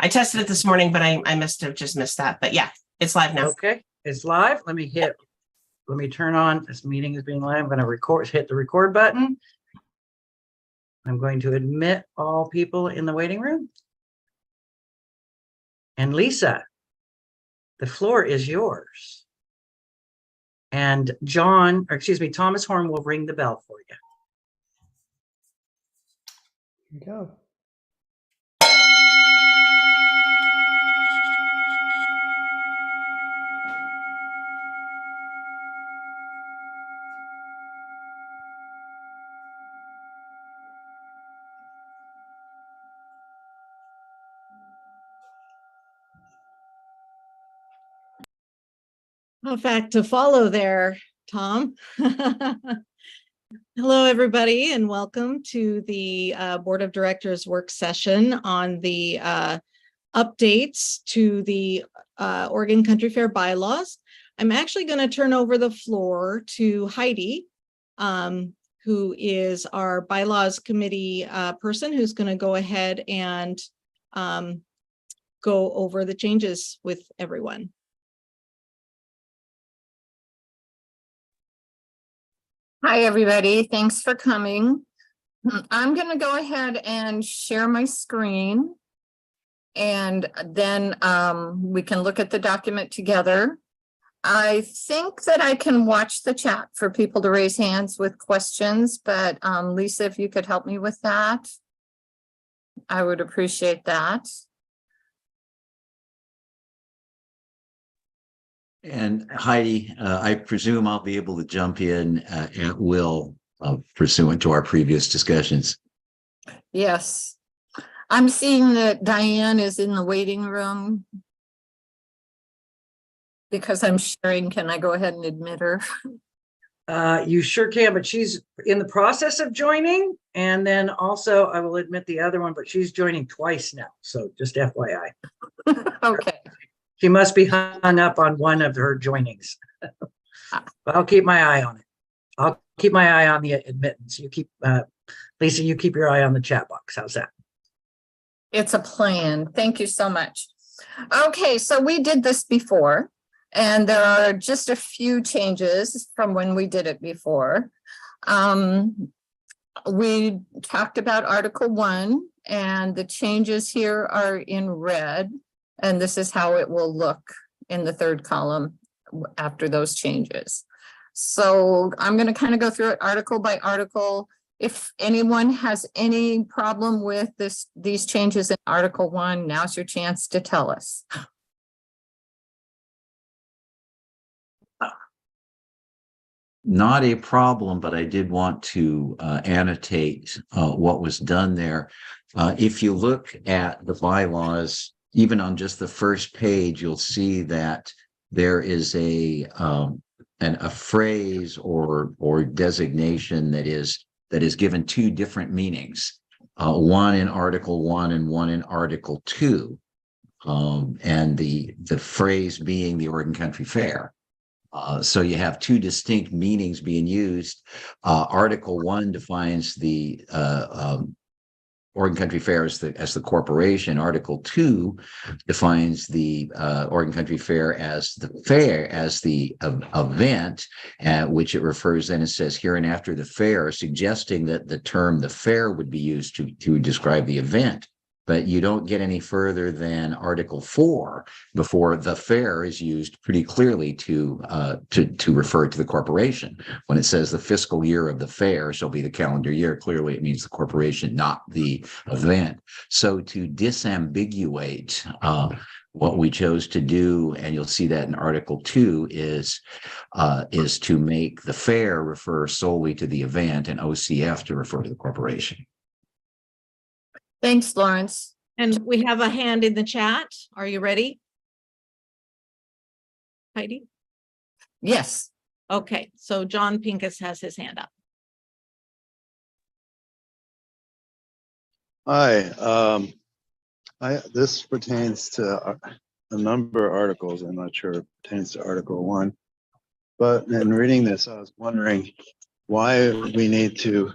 I tested it this morning, but I must have just missed that. But yeah, it's live now. Okay, it's live. Let me turn on, this meeting is being live. I'm going to hit the record button. I'm going to admit all people in the waiting room. And Lisa, the floor is yours. And Thomas Horn will ring the bell for you. Here we go. In fact, to follow there, Tom. Hello, everybody, and welcome to the Board of Directors work session on the updates to the Oregon Country Fair bylaws. I'm actually going to turn over the floor to Heidi, who is our bylaws committee person, who's going to go ahead and go over the changes with everyone. Hi, everybody. Thanks for coming. I'm going to go ahead and share my screen. And then we can look at the document together. I think that I can watch the chat for people to raise hands with questions, but Lisa, if you could help me with that, I would appreciate that. And Heidi, I presume I'll be able to jump in at will pursuant to our previous discussions. Yes. I'm seeing that Diane is in the waiting room. Because I'm sharing, can I go ahead and admit her? You sure can, but she's in the process of joining. And then also I will admit the other one, but she's joining twice now. So just FYI. Okay. She must be hung up on one of her joinings. But I'll keep my eye on it. I'll keep my eye on the admittance. You keep, Lisa, you keep your eye on the chat box. How's that? It's a plan. Thank you so much. Okay, so we did this before, and there are just a few changes from when we did it before. We talked about Article 1, and the changes here are in red, and this is how it will look in the third column after those changes. So I'm going to kind of go through it article by article. If anyone has any problem with these changes in Article 1, now's your chance to tell us. Not a problem, but I did want to annotate what was done there. If you look at the bylaws, even on just the first page, you'll see that there is a phrase or designation that is given two different meanings, one in Article 1 and one in Article 2, and the phrase being the Oregon Country Fair. So you have two distinct meanings being used. Article 1 defines the Oregon Country Fair as the corporation. Article 2 defines the Oregon Country Fair as the event, which it refers then, it says hereinafter the fair, suggesting that the term the fair would be used to describe the event. But you don't get any further than Article 4 before the fair is used pretty clearly to refer to the corporation. When it says the fiscal year of the fair shall be the calendar year, clearly it means the corporation, not the event. So to disambiguate what we chose to do, and you'll see that in Article 2, is to make the fair refer solely to the event and OCF to refer to the corporation. Thanks, Lawrence. And we have a hand in the chat. Are you ready, Heidi? Yes. Okay, so John Pincus has his hand up. Hi, this pertains to a number of articles. I'm not sure it pertains to Article 1, but in reading this, I was wondering why we need to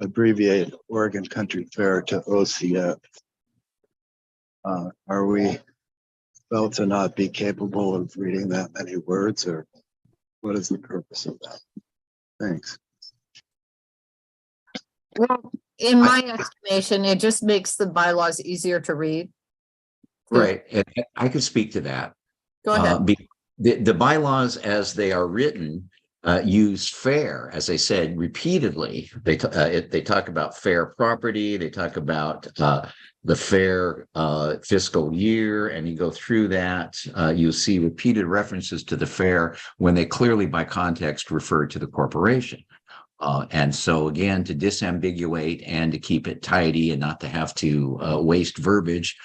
abbreviate Oregon Country Fair to OCF. Are we felt to not be capable of reading that many words, or what is the purpose of that? Thanks. Well, in my estimation, it just makes the bylaws easier to read. Right, and I could speak to that. Go ahead. The bylaws as they are written use fair, as I said repeatedly. They talk about fair property. They talk about the fair fiscal year, and you go through that. You'll see repeated references to the fair when they clearly, by context, refer to the corporation. And so again, to disambiguate and to keep it tidy and not to have to waste verbiage.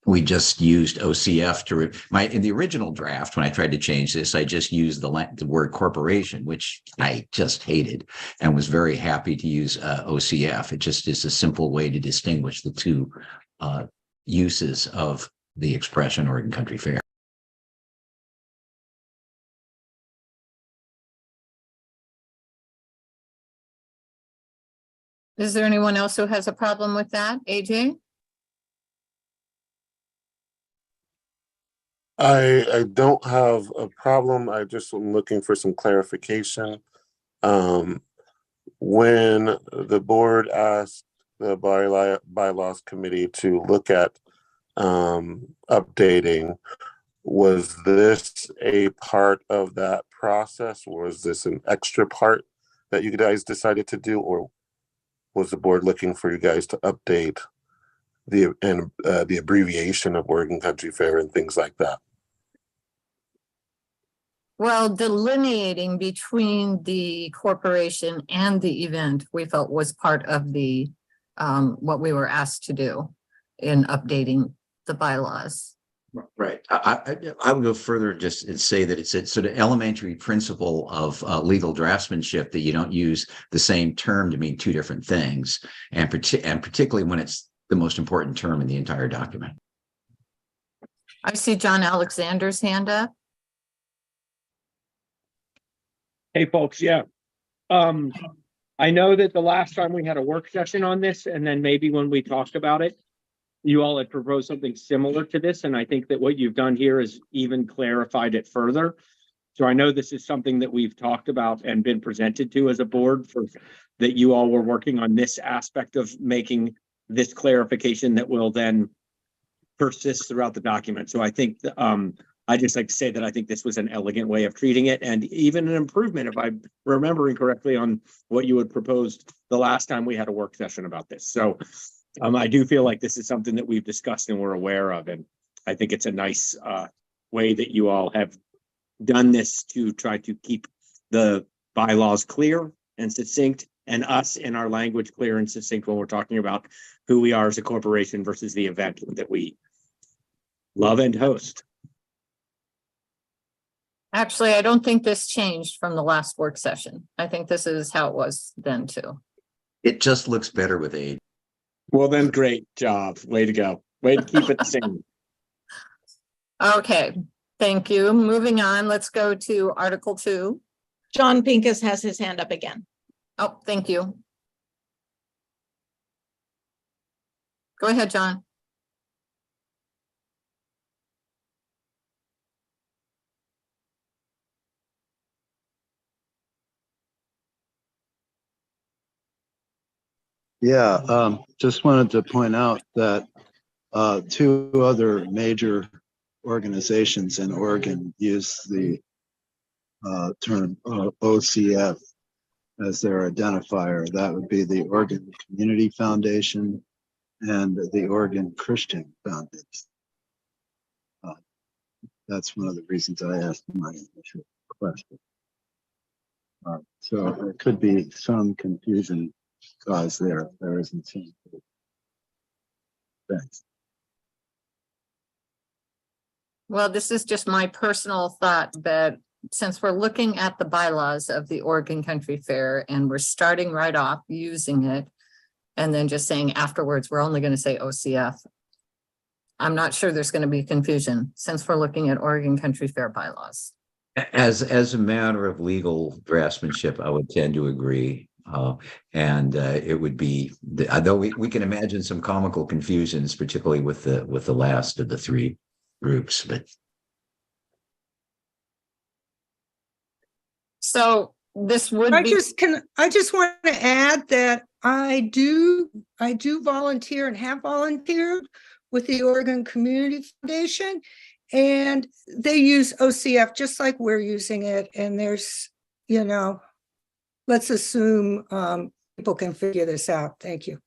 We just used OCF in the original draft. When I tried to change this, I just used the word corporation, which I just hated, and was very happy to use OCF. It just is a simple way to distinguish the two uses of the expression Oregon Country Fair. Is there anyone else who has a problem with that? AJ? I don't have a problem. I just am looking for some clarification. When the board asked the bylaws committee to look at updating, was this a part of that process? Was this an extra part that you guys decided to do, or was the board looking for you guys to update the abbreviation of Oregon Country Fair and things like that? Well, delineating between the corporation and the event, we felt was part of the what we were asked to do in updating the bylaws. Right. I would go further just and say that it's a sort of elementary principle of legal draftsmanship that you don't use the same term to mean two different things, and particularly when it's the most important term in the entire document. I see John Alexander's hand up. Hey, folks. Yeah. I know that the last time we had a work session on this, and then maybe when we talked about it, you all had proposed something similar to this. And I think that what you've done here is even clarified it further. So I know this is something that we've talked about and been presented to as a board for that you all were working on this aspect of making this clarification that will then persist throughout the document. So I think I just like to say that I think this was an elegant way of treating it, and even an improvement, if I'm remembering correctly, on what you had proposed the last time we had a work session about this. So I do feel like this is something that we've discussed and we're aware of, and I think it's a nice way that you all have done this to try to keep the bylaws clear and succinct, and us in our language clear and succinct when we're talking about who we are as a corporation versus the event that we love and host. Actually, I don't think this changed from the last work session. I think this is how it was then too. It just looks better with age. Well, then, great job. Way to go. Way to keep it the same. Okay, thank you. Moving on, let's go to Article 2. John Pincus has his hand up again. Oh, thank you. Go ahead, John. Yeah, just wanted to point out that two other major organizations in Oregon use the term OCF as their identifier. That would be the Oregon Community Foundation and the Oregon Christian Foundation. That's one of the reasons I asked my initial question. So there could be some confusion caused there. There isn't some. Thanks. Well, this is just my personal thought that since we're looking at the bylaws of the Oregon Country Fair and we're starting right off using it and then just saying afterwards, we're only going to say OCF. I'm not sure there's going to be confusion since we're looking at Oregon Country Fair bylaws. As a matter of legal draftsmanship, I would tend to agree And it would be, although we can imagine some comical confusions, particularly with the last of the three groups, but So this would I be, just want to add that I do volunteer and have volunteered with the Oregon Community Foundation. And they use OCF just like we're using it. And there's, let's assume people can figure this out. Thank you.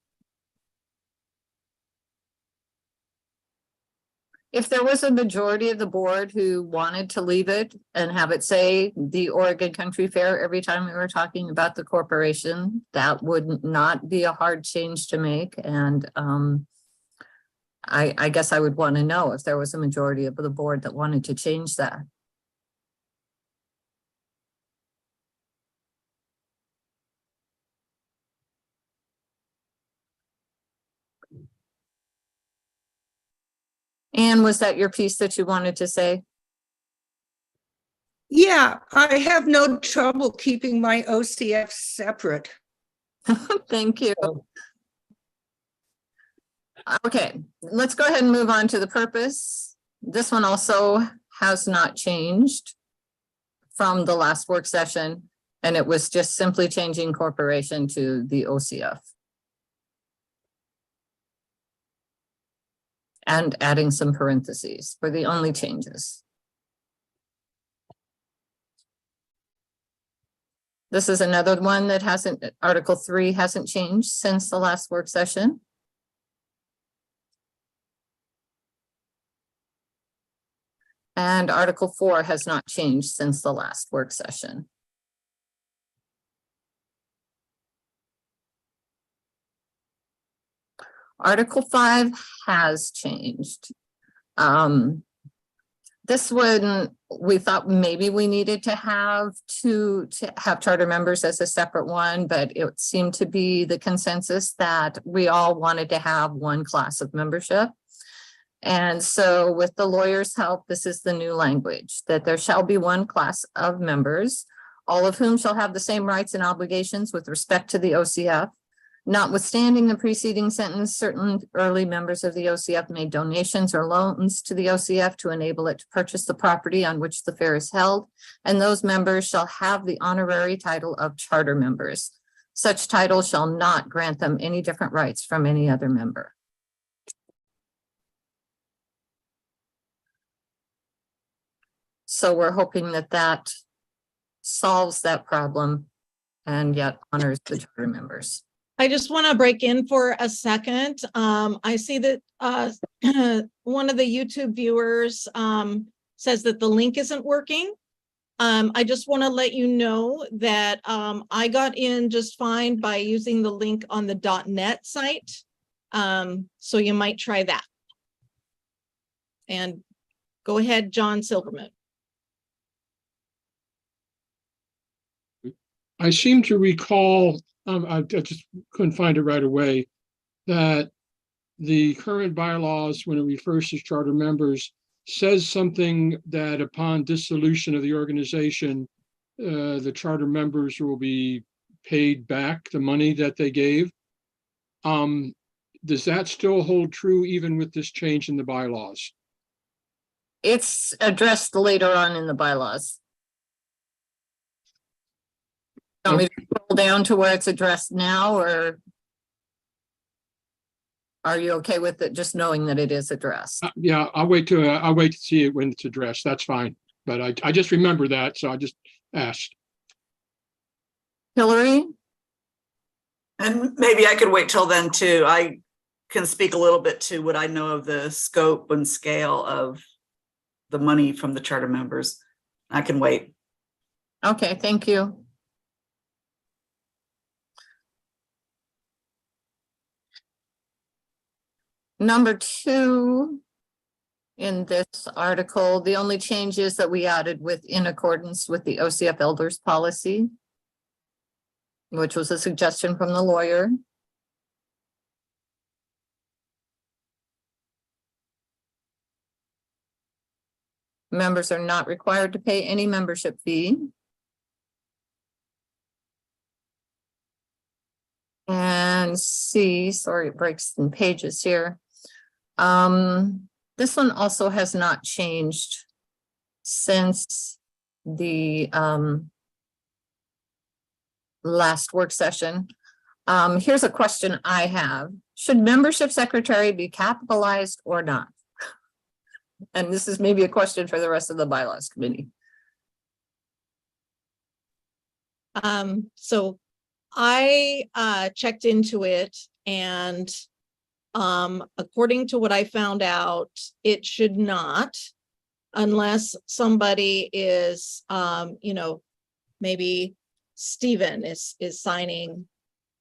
if there was a majority of the board who wanted to leave it and have it say the Oregon Country Fair every time we were talking about the corporation, that would not be a hard change to make. And I guess I would want to know if there was a majority of the board that wanted to change that. Anne, was that your piece that you wanted to say? Yeah, I have no trouble keeping my OCF separate. Thank you. Okay, let's go ahead and move on to the purpose. This one also has not changed from the last work session, and it was just simply changing corporation to the OCF. And adding some parentheses for the only changes. This is another one that hasn't, Article 3 hasn't changed since the last work session. And Article 4 has not changed since the last work session. Article 5 has changed. This one, we thought maybe we needed to have charter members as a separate one, but it seemed to be the consensus that we all wanted to have one class of membership. And so with the lawyer's help, this is the new language, that there shall be one class of members, all of whom shall have the same rights and obligations with respect to the OCF. Notwithstanding the preceding sentence, certain early members of the OCF made donations or loans to the OCF to enable it to purchase the property on which the fair is held, and those members shall have the honorary title of charter members. Such title shall not grant them any different rights from any other member. So we're hoping that that solves that problem and yet honors the charter members. I just want to break in for a second. I see that one of the YouTube viewers says that the link isn't working. I just want to let you know that I got in just fine by using the link on the .net site. So you might try that. And go ahead, John Silverman. I seem to recall, I just couldn't find it right away, that the current bylaws, when it refers to charter members, says something that upon dissolution of the organization, the charter members will be paid back the money that they gave. Does that still hold true even with this change in the bylaws? It's addressed later on in the bylaws. Want me to scroll down to where it's addressed now, or are you okay with it just knowing that it is addressed? Yeah, I'll wait to see it when it's addressed. That's fine. But I just remember that, so I just asked. Hillary? And maybe I could wait till then too. I can speak a little bit to what I know of the scope and scale of the money from the charter members. I can wait. Okay, thank you. Number 2 in this article, the only changes that we added in accordance with the OCF elders policy, which was a suggestion from the lawyer. Members are not required to pay any membership fee. And C, sorry, it breaks in pages here. This one also has not changed since the last work session. Here's a question I have. Should membership secretary be capitalized or not? And this is maybe a question for the rest of the bylaws committee. So I checked into it, and according to what I found out, it should not, unless somebody is, maybe Stephen is signing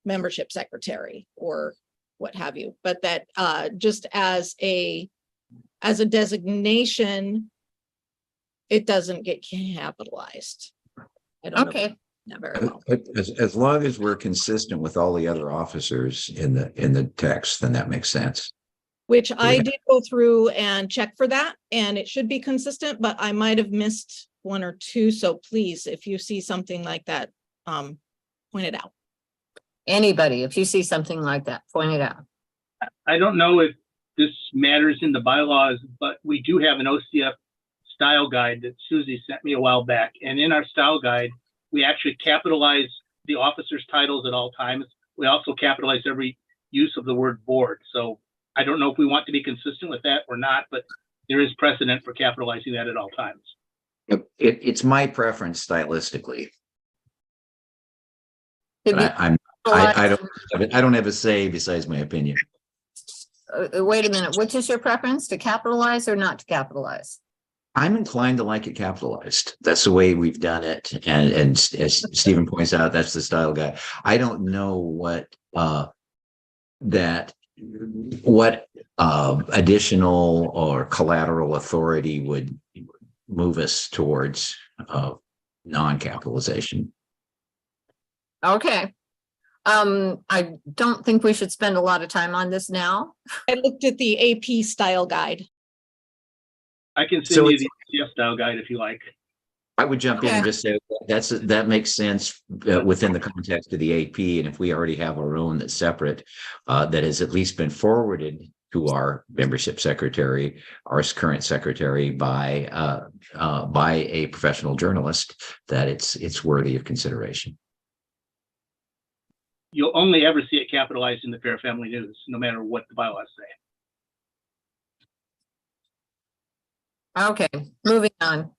membership secretary or what have you, but that just as a designation, it doesn't get capitalized. I don't know. Okay, Not very well. As long as we're consistent with all the other officers in the text, then that makes sense. Which I Yeah. did go through and check for that, and it should be consistent, but I might have missed one or two. So please, if you see something like that, point it out. anybody, if you see something like that, point it out. I don't know if this matters in the bylaws, but we do have an OCF style guide that Susie sent me a while back. And in our style guide, we actually capitalize the officers' titles at all times. We also capitalize every use of the word board. So I don't know if we want to be consistent with that or not, but there is precedent for capitalizing that at all times. It's my preference stylistically. Could But be- I don't have a say besides my opinion. Wait a minute, which is your preference, to capitalize or not to capitalize? I'm inclined to like it capitalized. That's the way we've done it. And as Stephen points out, that's the style guide. I don't know what additional or collateral authority would move us towards non-capitalization. Okay. I don't think we should spend a lot of time on this now. I looked at the AP style guide. I can So send you it's- the OCF style guide if you like. I would jump in and Okay. just say that makes sense within the context of the AP. And if we already have our own that's separate, that has at least been forwarded to our membership secretary, our current secretary by a professional journalist, that it's worthy of consideration. You'll only ever see it capitalized in the Fair Family News, no matter what the bylaws say. Okay, moving on.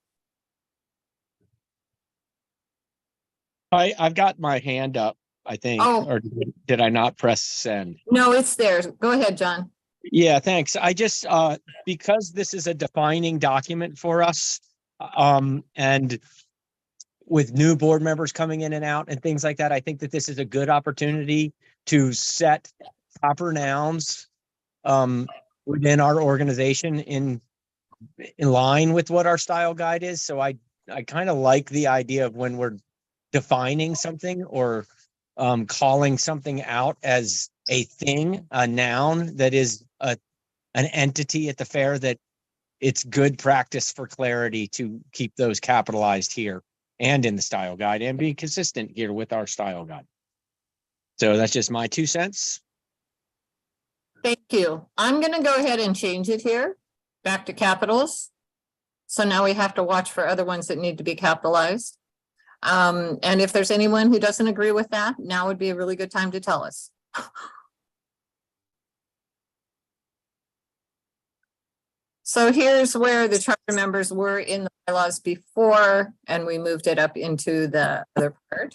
I've got my hand up, I think, Oh. or did I not press send? No, it's there. Go ahead, John. Yeah, thanks. I just, because this is a defining document for us, and with new board members coming in and out and things like that, I think that this is a good opportunity to set proper nouns within our organization in line with what our style guide is. So I kind of like the idea of when we're defining something or calling something out as a thing, a noun that is an entity at the fair, that it's good practice for clarity to keep those capitalized here and in the style guide and be consistent here with our style guide. So that's just my 2 cents. Thank you. I'm gonna go ahead and change it here, back to capitals. So now we have to watch for other ones that need to be capitalized. And if there's anyone who doesn't agree with that, now would be a really good time to tell us. So here's where the charter members were in the bylaws before, and we moved it up into the other part.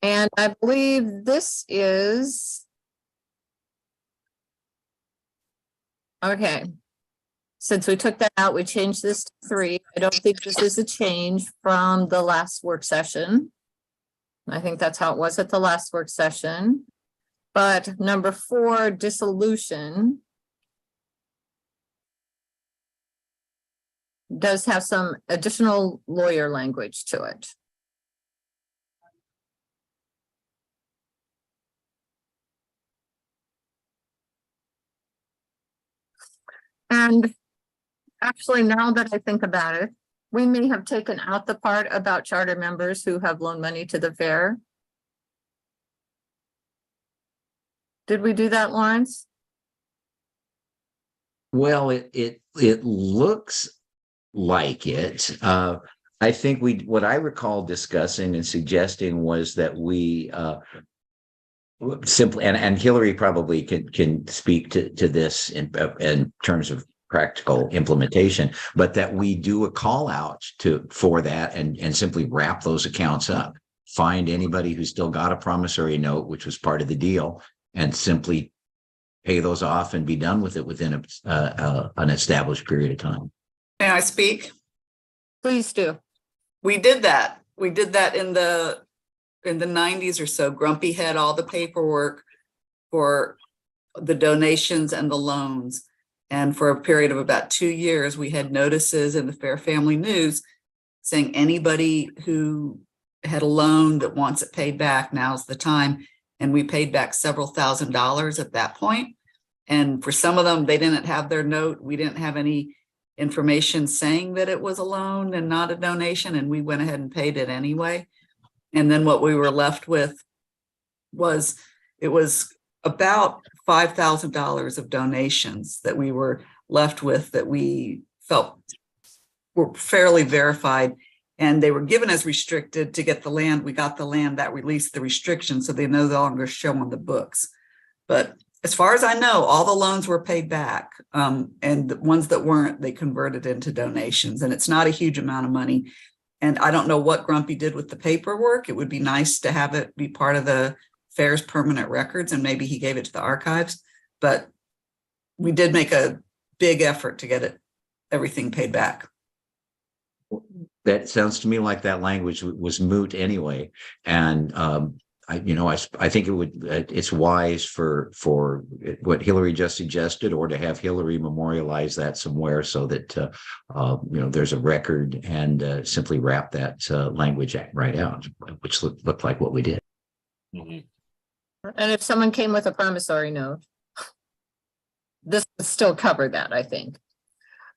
And I believe this is. Okay. Since we took that out, we changed this to 3. I don't think this is a change from the last work session. I think that's how it was at the last work session. But number 4, dissolution, does have some additional lawyer language to it. And actually, now that I think about it, we may have taken out the part about charter members who have loaned money to the fair. Did we do that, Lawrence? Well, it looks like it. I think what I recall discussing and suggesting was that we simply, and Hillary probably can speak to this in terms of practical implementation, but that we do a call out for that and simply wrap those accounts up. Find anybody who's still got a promissory note, which was part of the deal, and simply pay those off and be done with it within an established period of time. May I speak? Please do. We did that. We did that in the 90s or so. Grumpy had all the paperwork for the donations and the loans. And for a period of about 2 years, we had notices in the Fair Family News saying anybody who had a loan that wants it paid back, now's the time. And we paid back several $1,000s at that point. And for some of them, they didn't have their note. We didn't have any information saying that it was a loan and not a donation. And we went ahead and paid it anyway. And then what we were left with was, it was about $5,000 of donations that we were left with that we felt were fairly verified. And they were given as restricted to get the land. We got the land that released the restriction, so they no longer show on the books. But as far as I know, all the loans were paid back. And the ones that weren't, they converted into donations. And it's not a huge amount of money. And I don't know what Grumpy did with the paperwork. It would be nice to have it be part of the Fair's permanent records, and maybe he gave it to the archives. But we did make a big effort to get everything paid back. That sounds to me like that language was moot anyway. And I think it's wise for what Hillary just suggested, or to have Hillary memorialize that somewhere so that there's a record, and simply wrap that language right out, which looked like what we did. And if someone came with a promissory note, this would still cover that, I think.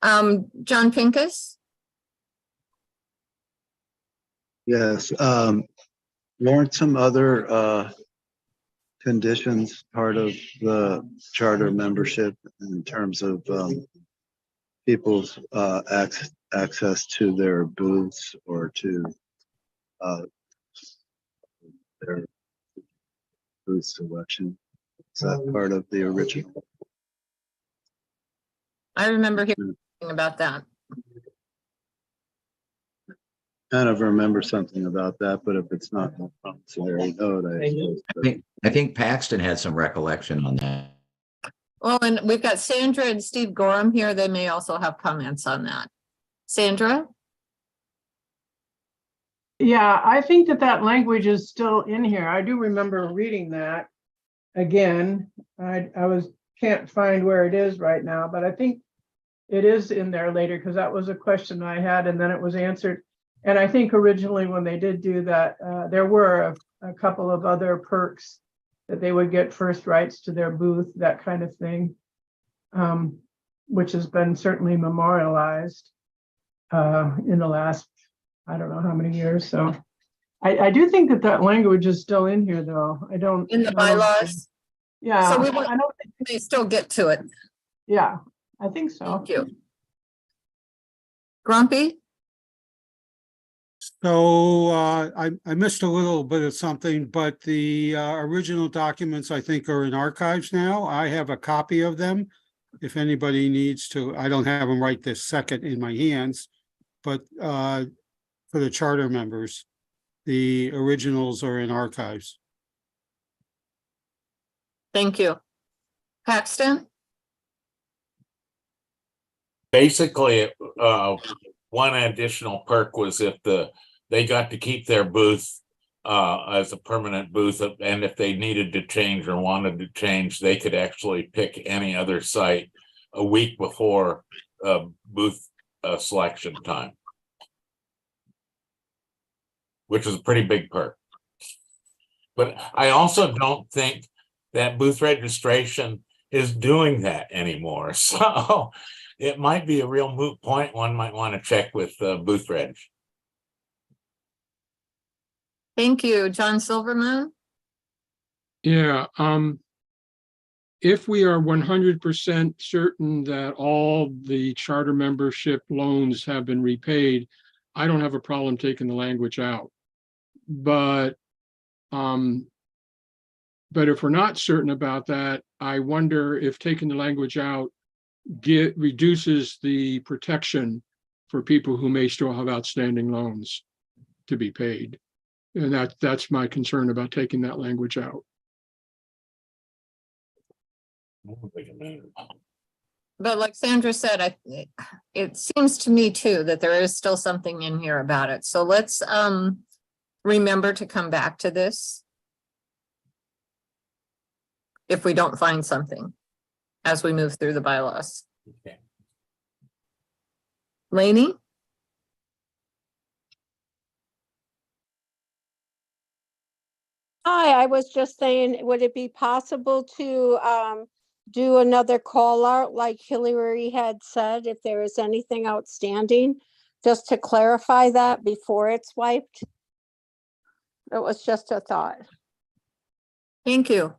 John Pincus? Yes, weren't some other conditions part of the charter membership in terms of people's access to their booths or to their booth selection? Is that part of the original? I remember hearing about that. Kind of remember something about that, but if it's not a promissory note, I think Paxton had some recollection on that. Well, and we've got Sandra and Steve Gorham here. They may also have comments on that. Sandra? Yeah, I think that language is still in here. I do remember reading that again. I can't find where it is right now, but I think it is in there later, because that was a question I had and then it was answered. And I think originally when they did do that, there were a couple of other perks that they would get first rights to their booth, that kind of thing, which has been certainly memorialized in the last, I don't know how many years. So I do think that language is still in here, though. I don't. In the bylaws? Yeah. So we may still get to it. Yeah, I think so. Thank you. Grumpy? So I missed a little bit of something, but the original documents I think are in archives now. I have a copy of them. If anybody needs to, I don't have them right this second in my hands, but for the charter members, the originals are in archives. Thank you. Paxton? Basically, one additional perk was if they got to keep their booth as a permanent booth, and if they needed to change or wanted to change, they could actually pick any other site a week before booth selection time, which is a pretty big perk. But I also don't think that booth registration is doing that anymore. So it might be a real moot point. One might want to check with booth reg. Thank you. John Silverman? Yeah, if we are 100% certain that all the charter membership loans have been repaid, I don't have a problem taking the language out. But if we're not certain about that, I wonder if taking the language out reduces the protection for people who may still have outstanding loans to be paid. And that's my concern about taking that language out. But like Sandra said, it seems to me too that there is still something in here about it. So let's remember to come back to this if we don't find something as we move through the bylaws. Okay. Lainey? Hi, I was just saying, would it be possible to do another call out like Hillary had said, if there is anything outstanding, just to clarify that before it's wiped? It was just a thought. Thank you.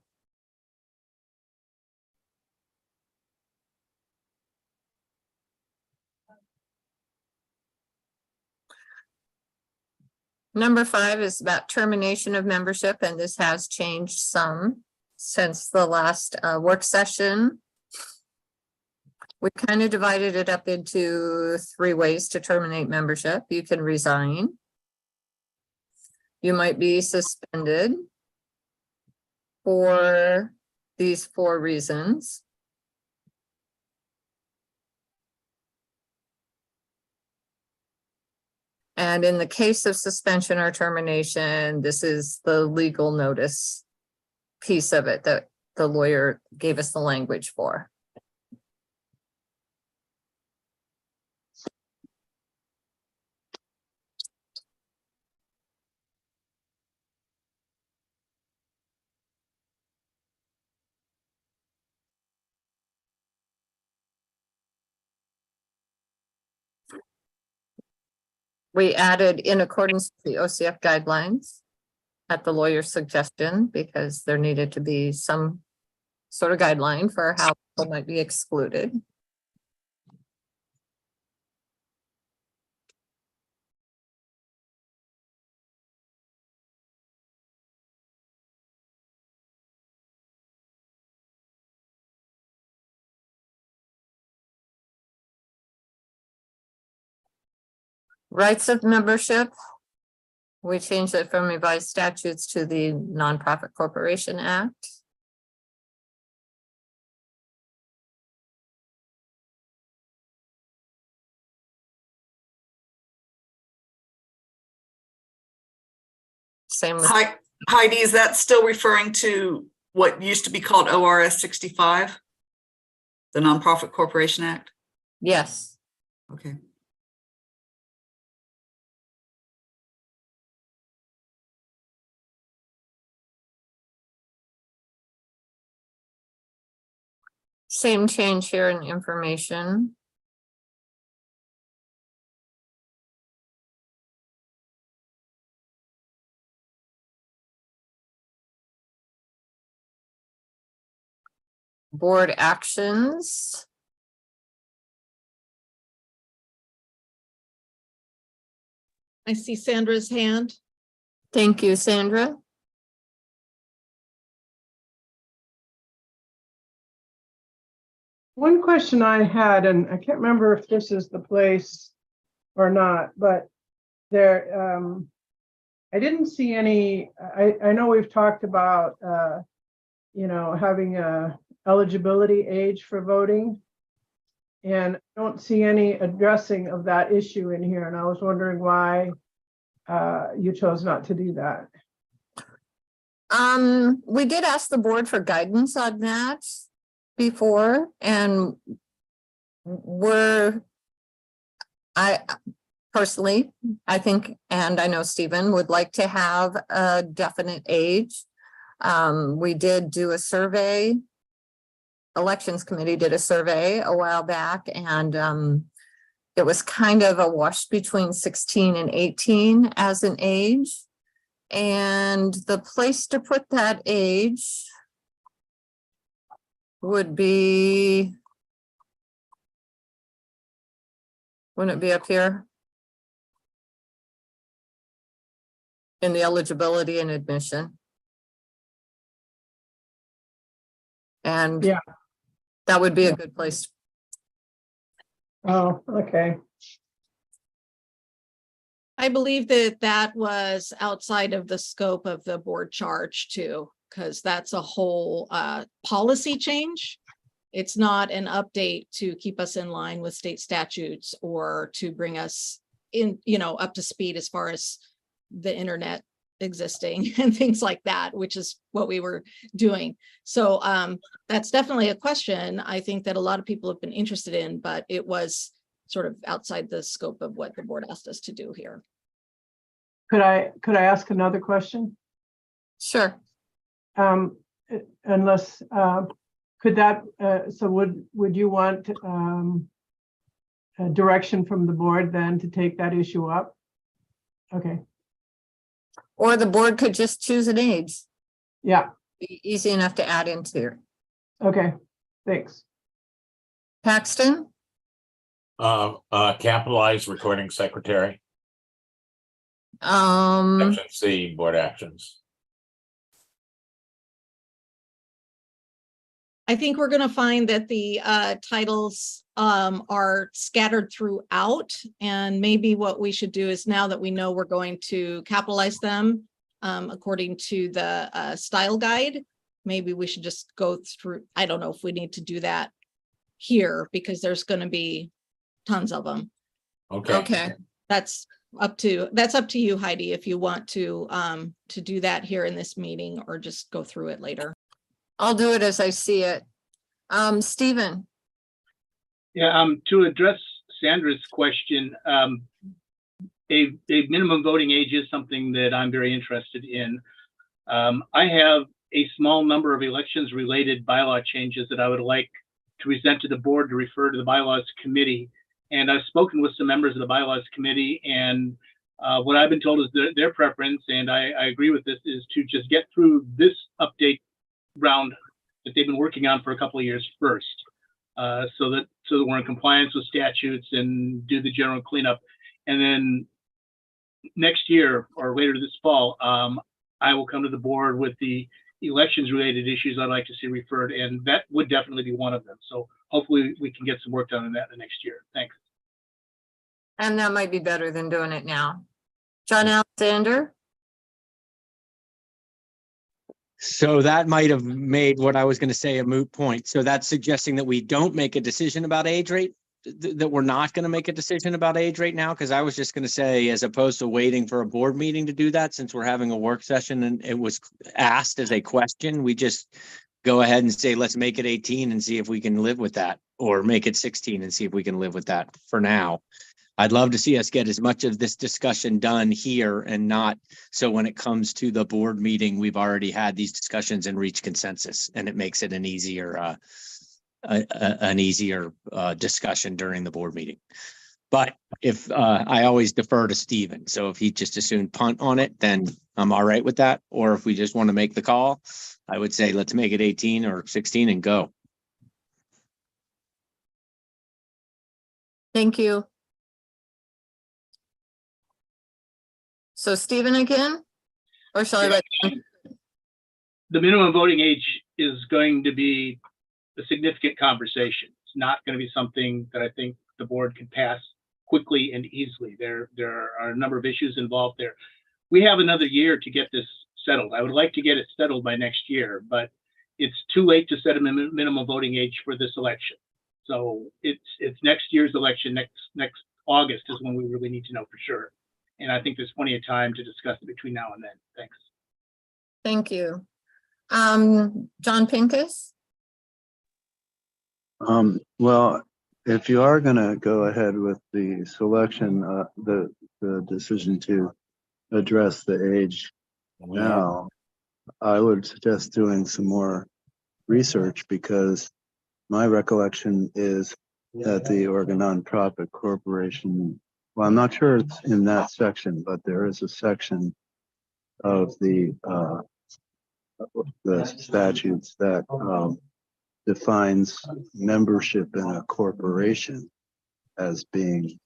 Number 5 is about termination of membership, and this has changed some since the last work session. We kind of divided it up into 3 ways to terminate membership. You can resign. You might be suspended for these 4 reasons. And in the case of suspension or termination, this is the legal notice piece of it that the lawyer gave us the language for. We added in accordance with the OCF guidelines at the lawyer's suggestion, because there needed to be some sort of guideline for how people might be excluded. Rights of membership. We changed it from revised statutes to the Nonprofit Corporation Act. Same with Heidi, is that still referring to what used to be called ORS 65? The Nonprofit Corporation Act? yes. Okay. Same change here in information. Board actions. I see Sandra's hand. Thank you, Sandra. One question I had, and I can't remember if this is the place or not, but there, I didn't see any, I know we've talked about, having a eligibility age for voting. And I don't see any addressing of that issue in here. And I was wondering why you chose not to do that. We did ask the board for guidance on that before, and I personally, I think, and I know Stephen would like to have a definite age. We did do a survey. Elections Committee did a survey a while back, and it was kind of a wash between 16 and 18 as an age. And the place to put that age would be, wouldn't it be up here? In the eligibility and admission. And Yeah. that would be a good place. Oh, okay. I believe that that was outside of the scope of the board charge too, because that's a whole policy change. It's not an update to keep us in line with state statutes or to bring us in, up to speed as far as the internet existing and things like that, which is what we were doing. So that's definitely a question I think that a lot of people have been interested in, but it was sort of outside the scope of what the board asked us to do here. Could I ask another question? Sure. Unless, could that, so would you want a direction from the board then to take that issue up? Okay, Or the board could just choose an age. yeah, Be easy enough to add into here. okay, thanks. Paxton, Capitalize recording secretary, section C, board actions. I think we're going to find that the titles are scattered throughout, and maybe what we should do is, now that we know we're going to capitalize them according to the style guide, maybe we should just go through. I don't know if we need to do that here because there's going to be tons of them. Okay. That's up to you, Heidi, if you want to do that here in this meeting or just go through it later. I'll do it as I see it. Stephen. Yeah, to address Sandra's question, a minimum voting age is something that I'm very interested in. I have a small number of elections related bylaw changes that I would like to present to the board to refer to the bylaws committee. And I've spoken with some members of the bylaws committee, and what I've been told is their preference, and I agree with this, is to just get through this update round that they've been working on for a couple of years first, so that we're in compliance with statutes and do the general cleanup. And then next year or later this fall, I will come to the board with the elections related issues I'd like to see referred, and that would definitely be one of them. So hopefully we can get some work done on that in the next year. Thanks. And that might be better than doing it now. John Alexander. So that might have made what I was going to say a moot point. So that's suggesting that we don't make a decision about age rate, that we're not going to make a decision about age rate now? Because I was just going to say, as opposed to waiting for a board meeting to do that, since we're having a work session and it was asked as a question, we just go ahead and say, let's make it 18 and see if we can live with that, or make it 16 and see if we can live with that for now. I'd love to see us get as much of this discussion done here and not so when it comes to the board meeting, we've already had these discussions and reached consensus, and it makes it an easier discussion during the board meeting. But if I always defer to Stephen, so if he just as soon punt on it, then I'm all right with that. Or if we just want to make the call, I would say let's make it 18 or 16 and go. Thank you. So Stephen again, or shall I let him? The minimum voting age is going to be a significant conversation. It's not going to be something that I think the board can pass quickly and easily. There are a number of issues involved there. We have another year to get this settled. I would like to get it settled by next year, but it's too late to set a minimum voting age for this election. So it's next year's election, next August is when we really need to know for sure. And I think there's plenty of time to discuss it between now and then. Thanks. Thank you. John Pincus. Well, if you are going to go ahead with the selection, the decision to address the age now, I would suggest doing some more research, because my recollection is that the Oregon Nonprofit Corporation, well, I'm not sure it's in that section, but there is a section of the statutes that defines membership in a corporation as being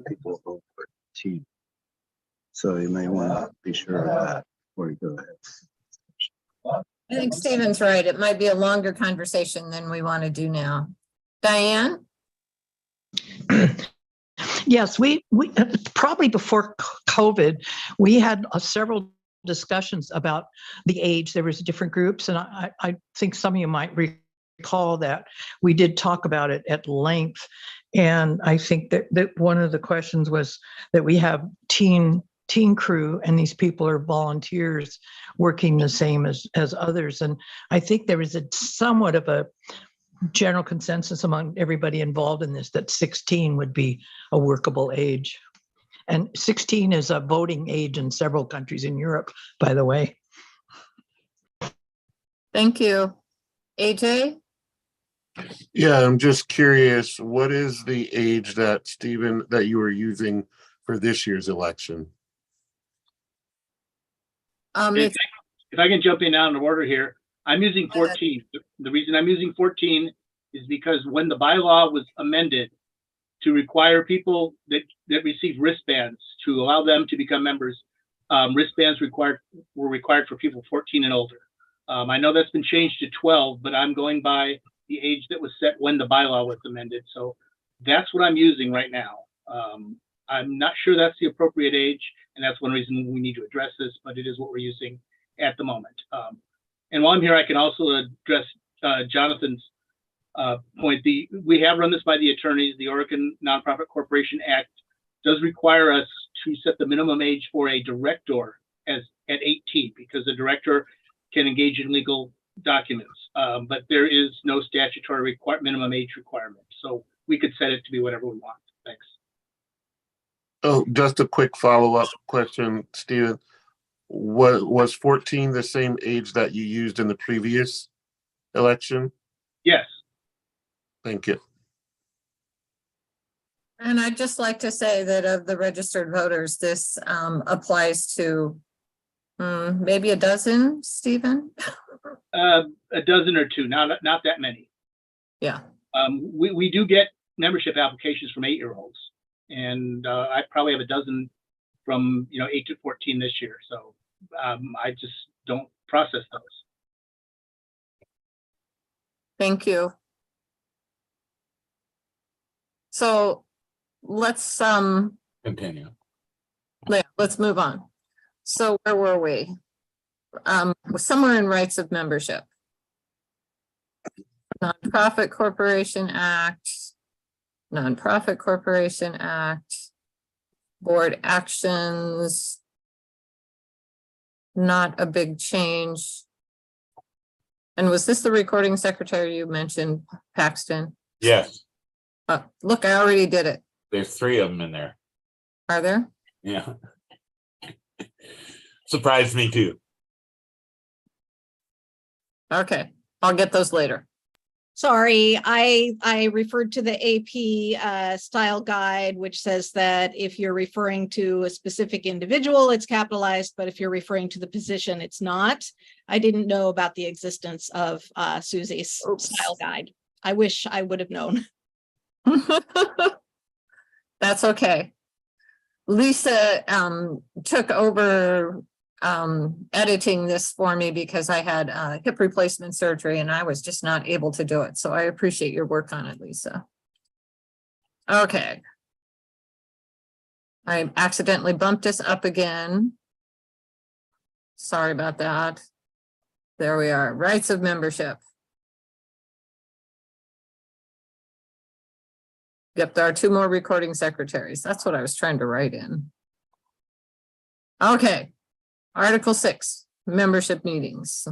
people over 18. So you may want to be sure of that before you go ahead. I think Stephen's right. It might be a longer conversation than we want to do now. Diane? Yes, we probably before COVID, we had several discussions about the age. There was different groups, and I think some of you might recall that we did talk about it at length. And I think that one of the questions was that we have teen crew, and these people are volunteers working the same as others. And I think there is a somewhat of a general consensus among everybody involved in this that 16 would be a workable age. And 16 is a voting age in several countries in Europe, by the way. Thank you. AJ? Yeah, I'm just curious, what is the age that Stephen, that you were using for this year's election? If I can jump in out of order here, I'm using 14. The reason I'm using 14 is because when the bylaw was amended to require people that receive wristbands to allow them to become members, wristbands were required for people 14 and older. I know that's been changed to 12, but I'm going by the age that was set when the bylaw was amended. So that's what I'm using right now. I'm not sure that's the appropriate age, and that's one reason we need to address this, but it is what we're using at the moment. And while I'm here, I can also address Jonathan's point. We have run this by the attorneys. The Oregon Nonprofit Corporation Act does require us to set the minimum age for a director at 18, because the director can engage in legal documents. But there is no statutory minimum age requirement. So we could set it to be whatever we want. Thanks. Oh, just a quick follow-up question, Stephen. Was 14 the same age that you used in the previous election? Yes. Thank you. And I'd just like to say that of the registered voters, this applies to maybe a dozen, Stephen? A dozen or two, not that many. Yeah. We do get membership applications from 8-year-olds, and I probably have a dozen from 8 to 14 this year. So I just don't process those. Thank you. So let's Continue. let's move on. So where were we? Somewhere in rights of membership. Nonprofit Corporation Act, board actions, not a big change. And was this the recording secretary you mentioned, Paxton? Yes, Look, I already did it. there's 3 of them in there. Are there? Yeah. Surprised me too. Okay, I'll get those later. Sorry, I referred to the AP style guide, which says that if you're referring to a specific individual, it's capitalized, but if you're referring to the position, it's not. I didn't know about the existence of Susie's style guide. I wish I would have known. That's okay. Lisa took over editing this for me because I had hip replacement surgery and I was just not able to do it. So I appreciate your work on it, Lisa. Okay. I accidentally bumped us up again. Sorry about that. There we are. Rights of membership. Yep, there are 2 more recording secretaries. That's what I was trying to write in. Okay. Article 6, membership meetings.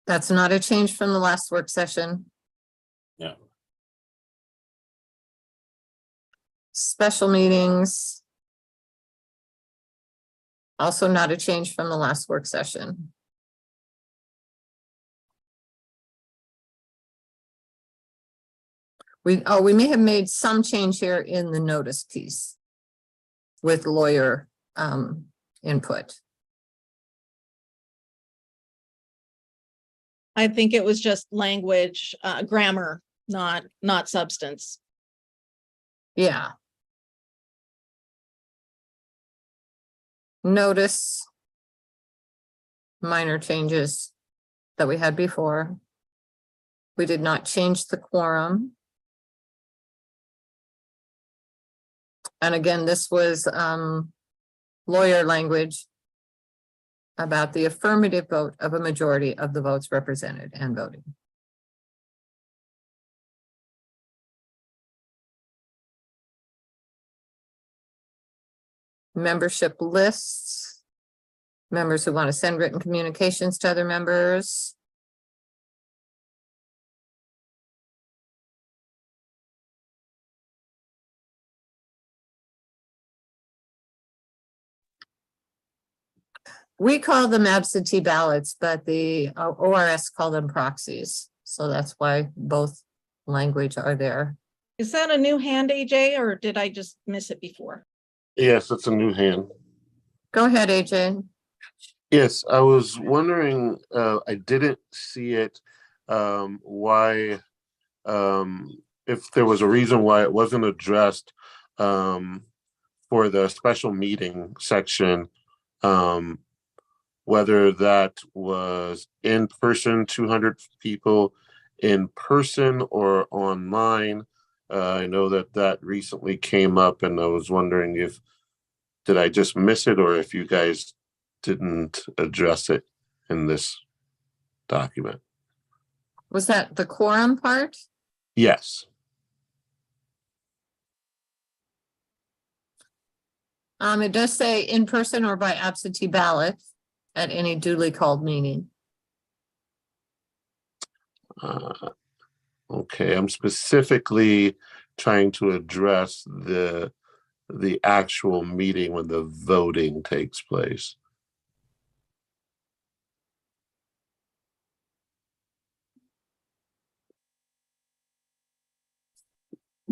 That's not a change from the last work session. Yeah. Special meetings. Also not a change from the last work session. We may have made some change here in the notice piece with lawyer input. I think it was just language, grammar, not substance. Yeah. Notice minor changes that we had before. We did not change the quorum. And again, this was lawyer language about the affirmative vote of a majority of the votes represented and voting. Membership lists, members who want to send written communications to other members. We call them absentee ballots, but the ORS call them proxies. So that's why both language are there. Is that a new hand, AJ, or did I just miss it before? Yes, it's a new hand. Go ahead, AJ. Yes, I was wondering, I didn't see it, why, if there was a reason why it wasn't addressed for the special meeting section, whether that was in person, 200 people in person or online. I know that recently came up, and I was wondering if, did I just miss it, or if you guys didn't address it in this document? Was that the quorum part? Yes. It does say in person or by absentee ballot at any duly called meeting. Okay, I'm specifically trying to address the actual meeting when the voting takes place.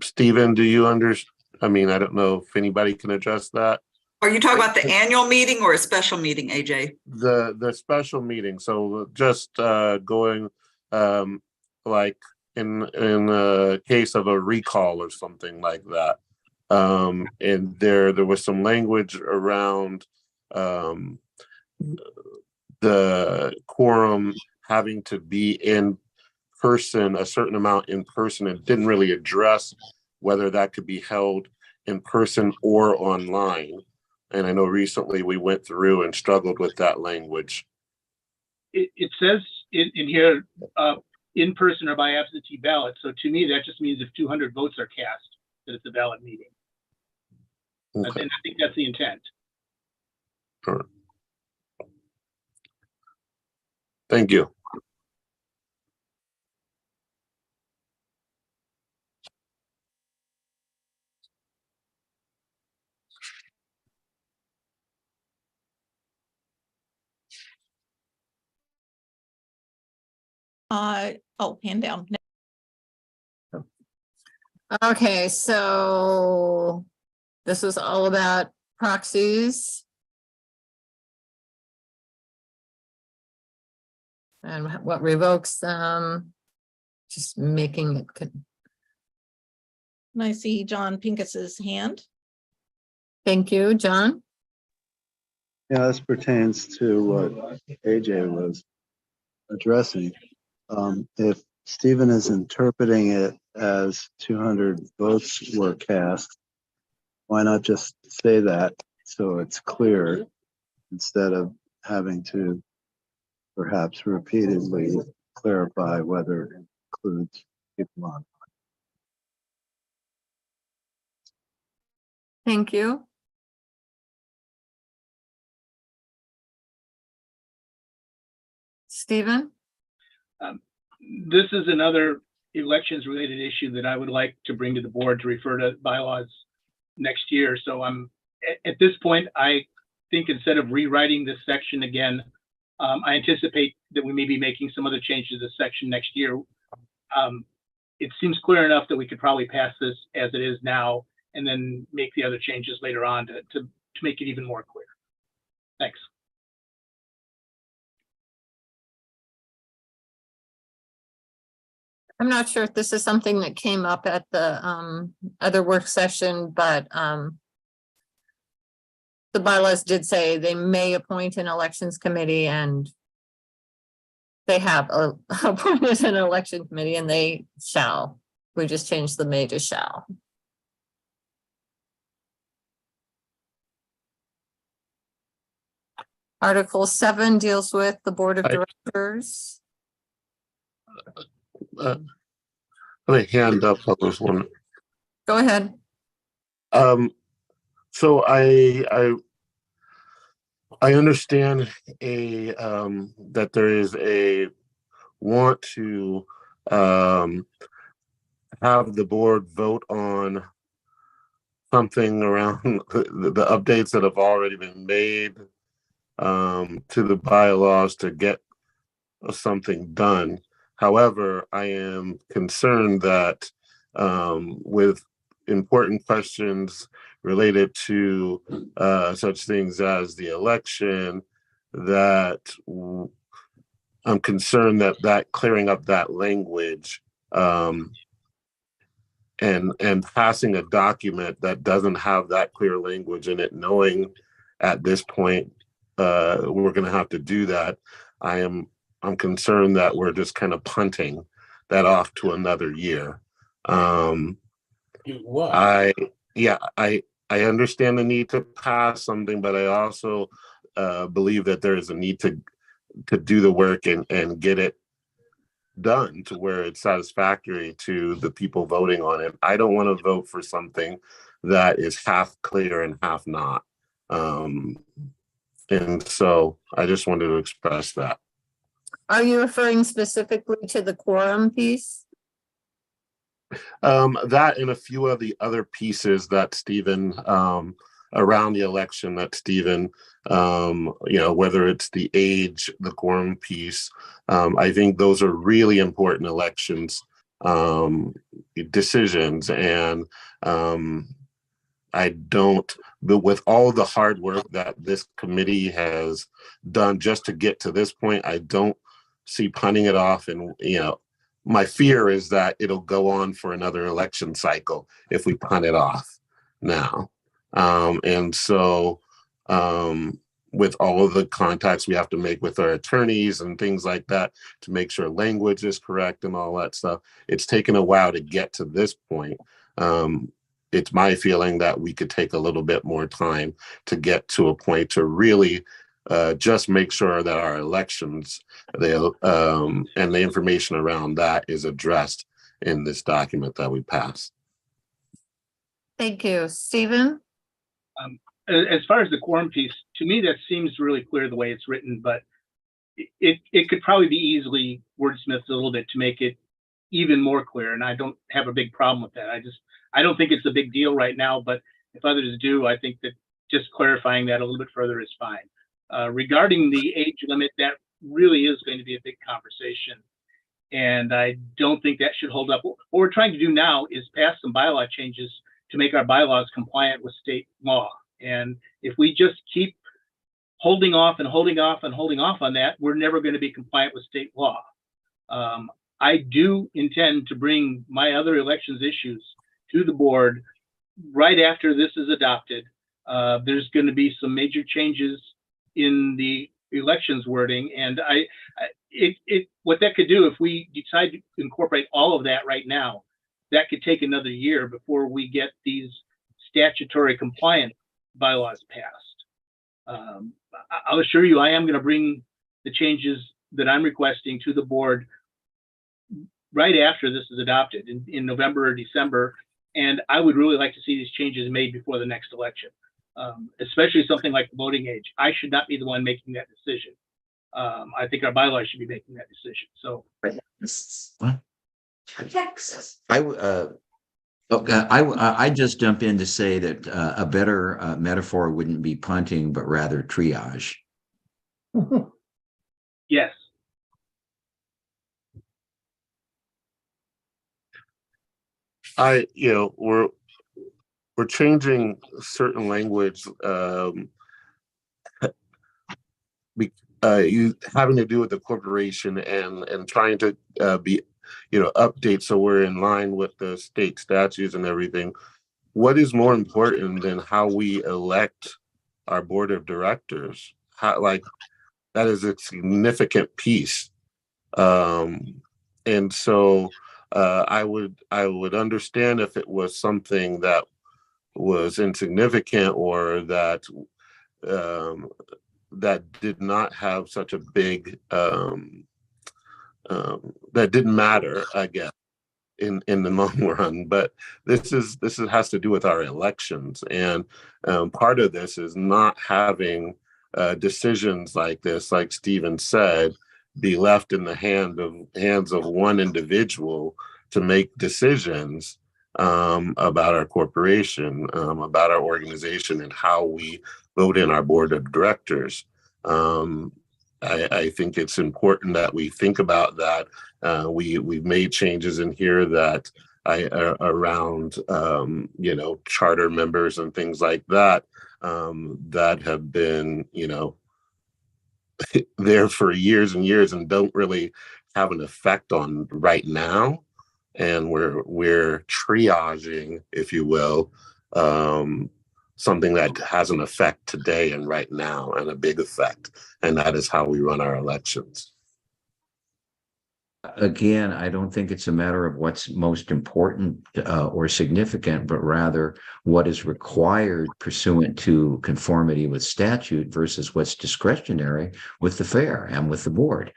Stephen, do you understand? I mean, I don't know if anybody can address that. Are you talking about the annual meeting or a special meeting, AJ? The special meeting. So just going like in a case of a recall or something like that. And there was some language around the quorum having to be in person, a certain amount in person, and didn't really address whether that could be held in person or online. And I know recently we went through and struggled with that language. It says in here, in person or by absentee ballot. So to me, that just means if 200 votes are cast, that it's a valid meeting. Okay. And I think that's the intent. Sure. Thank you. Oh, hand down. Okay, so this is all about proxies. And what revokes them, just making it. And I see John Pincus's hand. Thank you, John. Yeah, this pertains to what AJ was addressing. If Stephen is interpreting it as 200 votes were cast, why not just say that so it's clear instead of having to perhaps repeatedly clarify whether it includes people on? Thank you. Stephen? This is another elections related issue that I would like to bring to the board to refer to bylaws next year. So I'm at this point, I think instead of rewriting this section again, I anticipate that we may be making some other changes to this section next year. It seems clear enough that we could probably pass this as it is now and then make the other changes later on to make it even more clear. Thanks. I'm not sure if this is something that came up at the other work session, but the bylaws did say they may appoint an elections committee, and they have appointed an election committee, and they shall. We just changed the may to shall. Article 7 deals with the board of directors. I have a hand up on this one. Go ahead. So I understand that there is a want to have the board vote on something around the updates that have already been made to the bylaws to get something done. However, I am concerned that with important questions related to such things as the election, that I'm concerned that clearing up that language and passing a document that doesn't have that clear language in it, knowing at this point we're going to have to do that, I'm concerned that we're just kind of punting that off to another year. I understand the need to pass something, but I also believe that there is a need to do the work and get it done to where it's satisfactory to the people voting on it. I don't want to vote for something that is half clear and half not. And so I just wanted to express that. Are you referring specifically to the quorum piece? That and a few of the other pieces that Stephen around the election that Stephen, whether it's the age, the quorum piece, I think those are really important elections decisions. And but with all the hard work that this committee has done just to get to this point, I don't see punting it off. And, my fear is that it'll go on for another election cycle if we punt it off now. And so with all of the contacts we have to make with our attorneys and things like that to make sure language is correct and all that stuff, it's taken a while to get to this point. It's my feeling that we could take a little bit more time to get to a point to really just make sure that our elections and the information around that is addressed in this document that we pass. Thank you. Stephen? As far as the quorum piece, to me, that seems really clear the way it's written, but it could probably be easily wordsmithed a little bit to make it even more clear. And I don't have a big problem with that. I don't think it's a big deal right now, but if others do, I think that just clarifying that a little bit further is fine. Regarding the age limit, that really is going to be a big conversation. And I don't think that should hold up. What we're trying to do now is pass some bylaw changes to make our bylaws compliant with state law. And if we just keep holding off and holding off and holding off on that, we're never going to be compliant with state law. I do intend to bring my other elections issues to the board right after this is adopted. There's going to be some major changes in the elections wording, and what that could do if we decide to incorporate all of that right now, that could take another year before we get these statutory compliant bylaws passed. I'll assure you, I am going to bring the changes that I'm requesting to the board right after this is adopted in November or December, and I would really like to see these changes made before the next election. Especially something like the voting age. I should not be the one making that decision. I think our bylaws should be making that decision. So, Texas. I just jump in to say that a better metaphor wouldn't be punting, but rather triage. Yes. We're changing certain language, having to do with the corporation and trying to be update so we're in line with the state statutes and everything. What is more important than how we elect our board of directors? That is a significant piece. And so I would understand if it was something that was insignificant or that that did not have such a big that didn't matter, I guess, in the long run. But this has to do with our elections, and part of this is not having decisions like this, like Stephen said, be left in the hands of one individual to make decisions about our corporation, about our organization, and how we vote in our board of directors. I think it's important that we think about that. We've made changes in here that around charter members and things like that that have been there for years and years and don't really have an effect on right now. And we're triaging, if you will, something that has an effect today and right now, and a big effect. And that is how we run our elections. Again, I don't think it's a matter of what's most important or significant, but rather what is required pursuant to conformity with statute versus what's discretionary with the fair and with the board.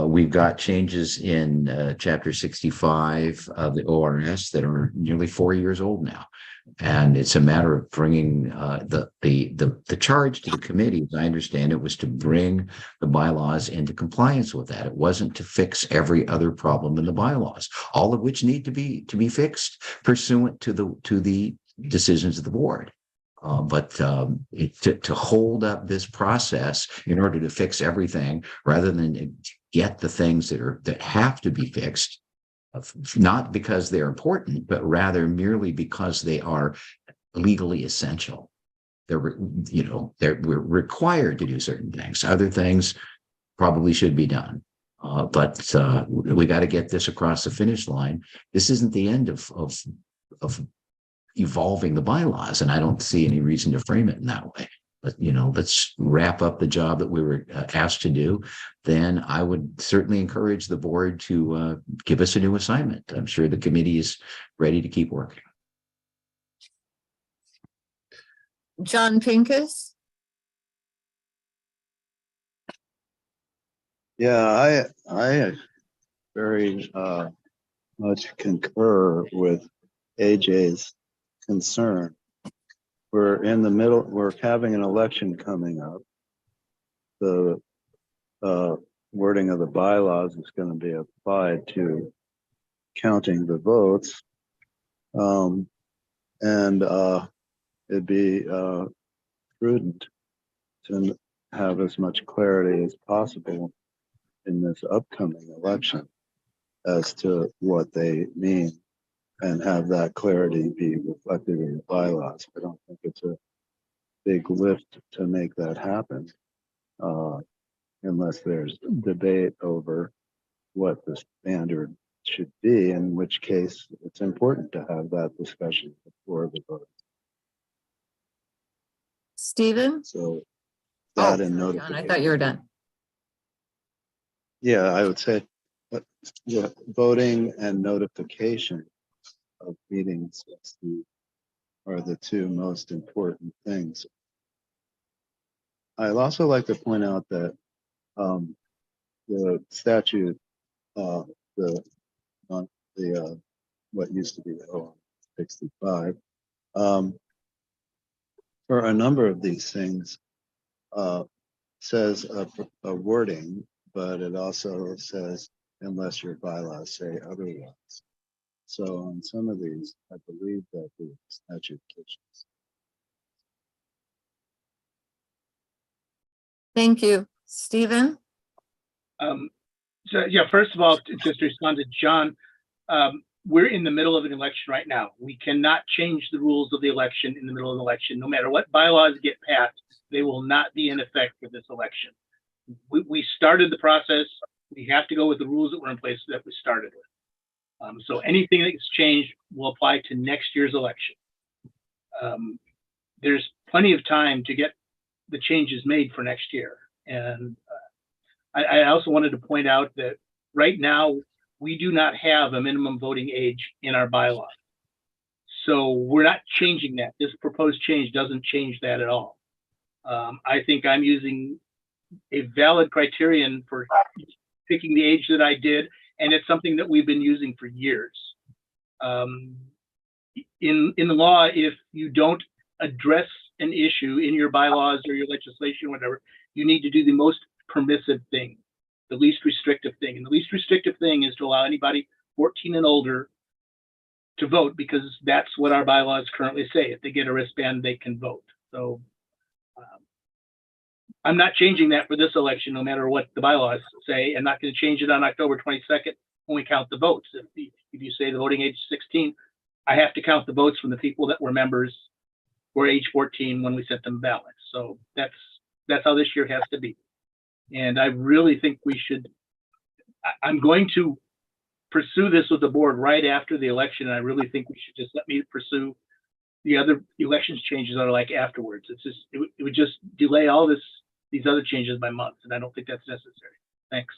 We've got changes in Chapter 65 of the ORS that are nearly 4 years old now. And it's a matter of bringing the charge to the committee, as I understand it, was to bring the bylaws into compliance with that. It wasn't to fix every other problem in the bylaws, all of which need to be fixed pursuant to the decisions of the board. But to hold up this process in order to fix everything, rather than get the things that have to be fixed, not because they're important, but rather merely because they are legally essential. We're required to do certain things. Other things probably should be done. But we got to get this across the finish line. This isn't the end of evolving the bylaws, and I don't see any reason to frame it in that way. But let's wrap up the job that we were asked to do. Then I would certainly encourage the board to give us a new assignment. I'm sure the committee is ready to keep working. John Pincus. Yeah, I very much concur with AJ's concern. We're in the middle, we're having an election coming up. The wording of the bylaws is going to be applied to counting the votes. And it'd be prudent to have as much clarity as possible in this upcoming election as to what they mean, and have that clarity be reflected in the bylaws. I don't think it's a big lift to make that happen, unless there's debate over what the standard should be, in which case it's important to have that discussion before the vote. Stephen? So that and John, notification. I thought you were done. Yeah, I would say voting and notification of meetings are the two most important things. I'd also like to point out that the statute, what used to be the 65, for a number of these things, says a wording, but it also says unless your bylaws say otherwise. So on some of these, I believe that the statute catches. Thank you. Stephen? So yeah, first of all, just to respond to John, we're in the middle of an election right now. We cannot change the rules of the election in the middle of the election. No matter what bylaws get passed, they will not be in effect for this election. We started the process We have to go with the rules that were in place that we started with. So anything that's changed will apply to next year's election. There's plenty of time to get the changes made for next year. And I also wanted to point out that right now, we do not have a minimum voting age in our bylaw. So we're not changing that. This proposed change doesn't change that at all. I think I'm using a valid criterion for picking the age that I did, and it's something that we've been using for years. In the law, if you don't address an issue in your bylaws or your legislation, whatever, you need to do the most permissive thing, the least restrictive thing. And the least restrictive thing is to allow anybody 14 and older to vote, because that's what our bylaws currently say. If they get a wristband, they can vote. So I'm not changing that for this election, no matter what the bylaws say. I'm not going to change it on October 22nd when we count the votes. If you say the voting age is 16, I have to count the votes from the people that were members who were age 14 when we sent them ballots. So that's how this year has to be. And I really think we should, I'm going to pursue this with the board right after the election. And I really think we should just let me pursue the other elections changes that are like afterwards. It's just, it would just delay all these other changes by months. And I don't think that's necessary. Thanks.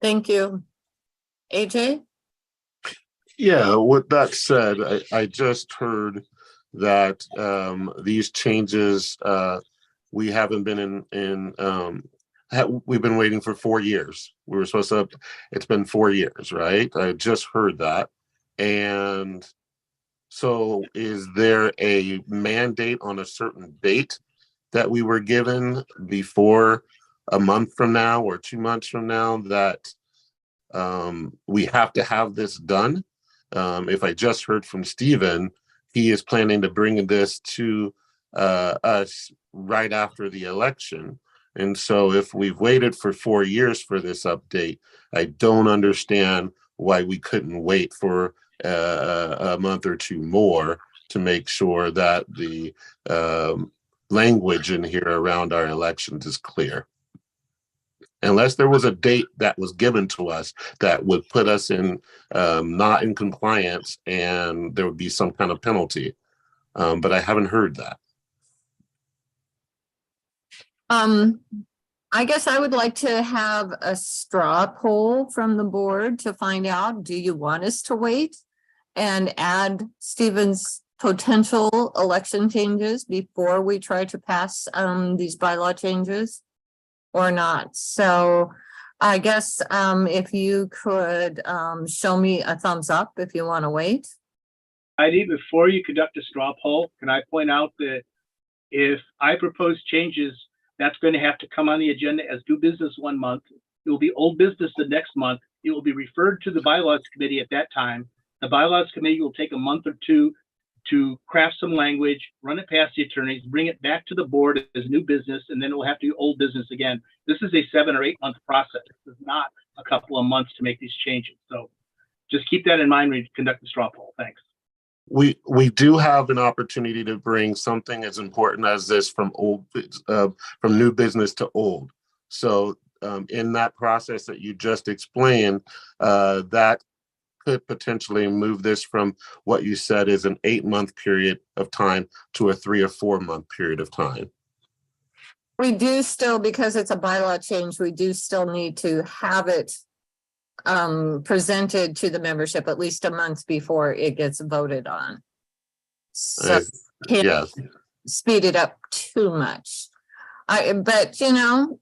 Thank you. AJ? Yeah, with that said, I just heard that these changes, we haven't been we've been waiting for 4 years. We were supposed to, it's been 4 years, right? I just heard that. And so is there a mandate on a certain date that we were given before a month from now or 2 months from now that we have to have this done? If I just heard from Stephen, he is planning to bring this to us right after the election. And so if we've waited for 4 years for this update, I don't understand why we couldn't wait for a month or two more to make sure that the language in here around our elections is clear. Unless there was a date that was given to us that would put us in not in compliance and there would be some kind of penalty. But I haven't heard that. I guess I would like to have a straw poll from the board to find out, do you want us to wait and add Stephen's potential election changes before we try to pass these bylaw changes or not? So I guess if you could show me a thumbs up if you want to wait. Heidi, before you conduct a straw poll, can I point out that if I propose changes, that's going to have to come on the agenda as new business 1 month. It will be old business the next month. It will be referred to the bylaws committee at that time. The bylaws committee will take a month or two to craft some language, run it past the attorneys, bring it back to the board as new business, and then it will have to be old business again. This is a 7 or 8 month process. This is not a couple of months to make these changes. So just keep that in mind when you conduct the straw poll. Thanks. We do have an opportunity to bring something as important as this from new business to old. So in that process that you just explained, that could potentially move this from what you said is an 8 month period of time to a 3 or 4 month period of time. We do still, because it's a bylaw change, we do still need to have it presented to the membership at least a month before it gets voted on. So can't speed it up too much. But you know,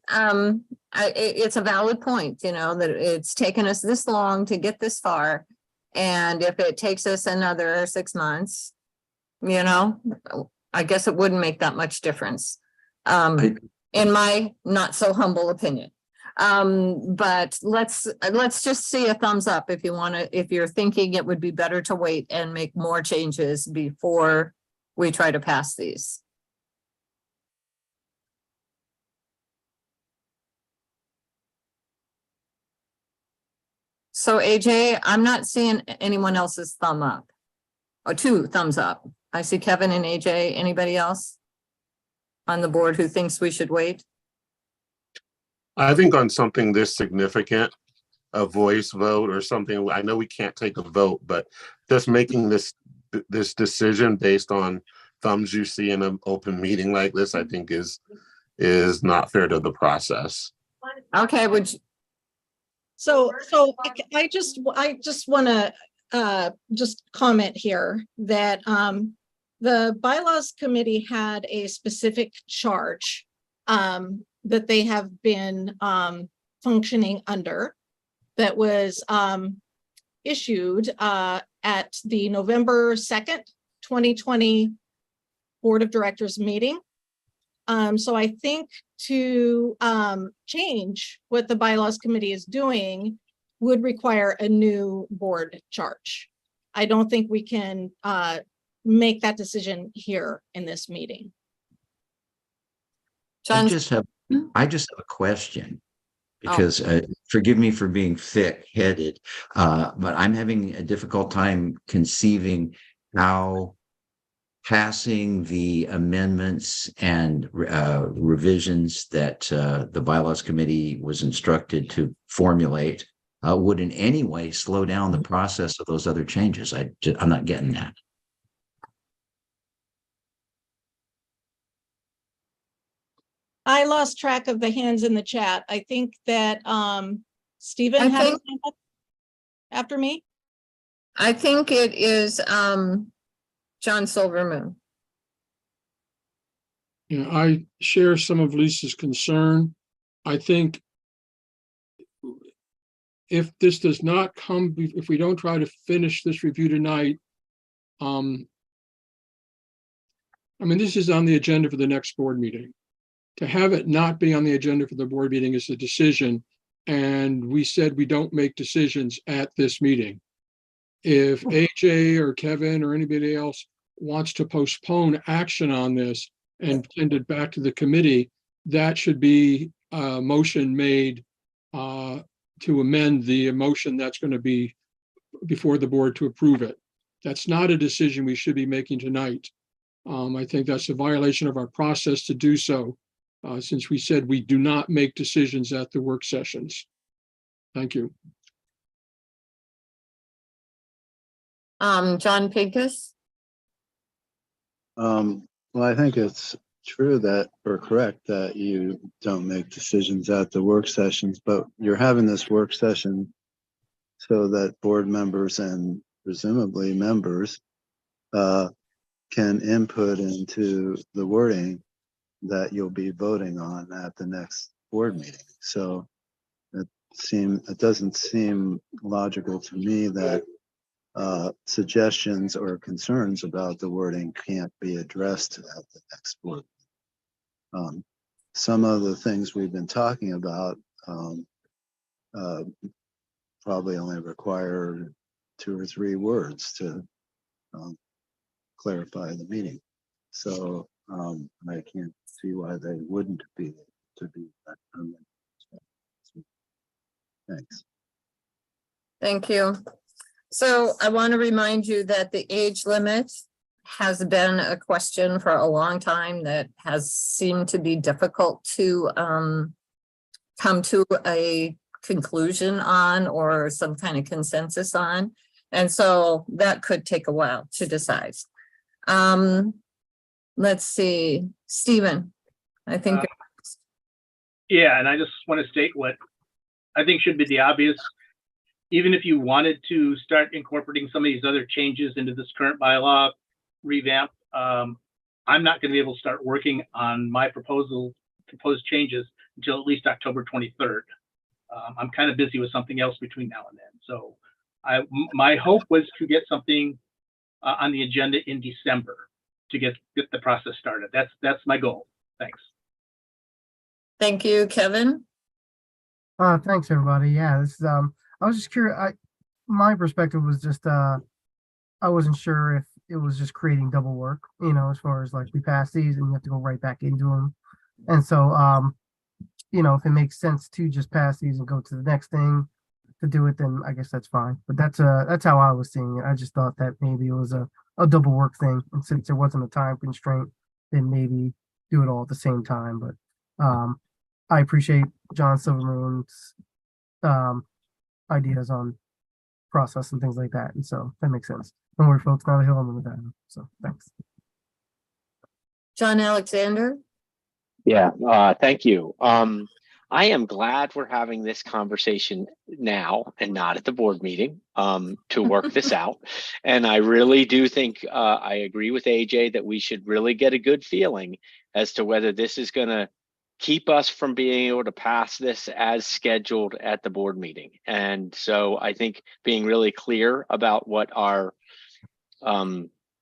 it's a valid point, you know, that it's taken us this long to get this far. And if it takes us another 6 months, you know, I guess it wouldn't make that much difference. In my not so humble opinion. But let's just see a thumbs up if you want to, if you're thinking it would be better to wait and make more changes before we try to pass these. So AJ, I'm not seeing anyone else's thumb up or 2 thumbs up. I see Kevin and AJ. Anybody else on the board who thinks we should wait? I think on something this significant, a voice vote or something, I know we can't take a vote, but just making this decision based on thumbs you see in an open meeting like this, I think is not fair to the process. Okay, So I just want to just comment here that the bylaws committee had a specific charge that they have been functioning under that was issued at the November 2nd, 2020 Board of Directors meeting. So I think to change what the bylaws committee is doing would require a new board charge. I don't think we can make that decision here in this meeting. I just have a question, because forgive me for being thick-headed, but I'm having a difficult time conceiving how passing the amendments and revisions that the bylaws committee was instructed to formulate would in any way slow down the process of those other changes. I'm not getting that. I lost track of the hands in the chat. I think that Stephen had his hand up after me. I think it is John Silvermoon. You know, I share some of Lisa's concern. I think if this does not come, if we don't try to finish this review tonight, I mean, this is on the agenda for the next board meeting. To have it not be on the agenda for the board meeting is a decision, and we said we don't make decisions at this meeting. If AJ or Kevin or anybody else wants to postpone action on this and send it back to the committee, that should be a motion made to amend the motion that's going to be before the board to approve it. That's not a decision we should be making tonight. I think that's a violation of our process to do so, since we said we do not make decisions at the work sessions. Thank you. John Pincus. Well, I think it's true that, or correct, that you don't make decisions at the work sessions, but you're having this work session so that board members and presumably members can input into the wording that you'll be voting on at the next board meeting. So it doesn't seem logical to me that suggestions or concerns about the wording can't be addressed at the next board. Some of the things we've been talking about probably only require 2 or 3 words to clarify the meaning. So I can't see why they wouldn't be to be that. Thanks. Thank you. So I want to remind you that the age limit has been a question for a long time that has seemed to be difficult to come to a conclusion on or some kind of consensus on. And so that could take a while to decide. Let's see, Stephen, I think. Yeah, and I just want to state what I think should be the obvious. Even if you wanted to start incorporating some of these other changes into this current bylaw revamp, I'm not going to be able to start working on my proposed changes until at least October 23rd. I'm kind of busy with something else between now and then. So my hope was to get something on the agenda in December to get the process started. That's my goal. Thanks. Thank you, Kevin. Thanks, everybody. Yeah, this is I was just curious. My perspective was just I wasn't sure if it was just creating double work, as far as like we pass these and you have to go right back into them. And so if it makes sense to just pass these and go to the next thing to do it, then I guess that's fine. But that's how I was seeing it. I just thought that maybe it was a double work thing. And since there wasn't a time constraint, then maybe do it all at the same time. But I appreciate John Silvermoon's ideas on process and things like that. And so that makes sense. Don't worry, folks, not a hill on the down. So thanks. John Alexander? Yeah, thank you. I am glad we're having this conversation now and not at the board meeting to work this out. And I really do think I agree with AJ that we should really get a good feeling as to whether this is going to keep us from being able to pass this as scheduled at the board meeting. And so I think being really clear about what our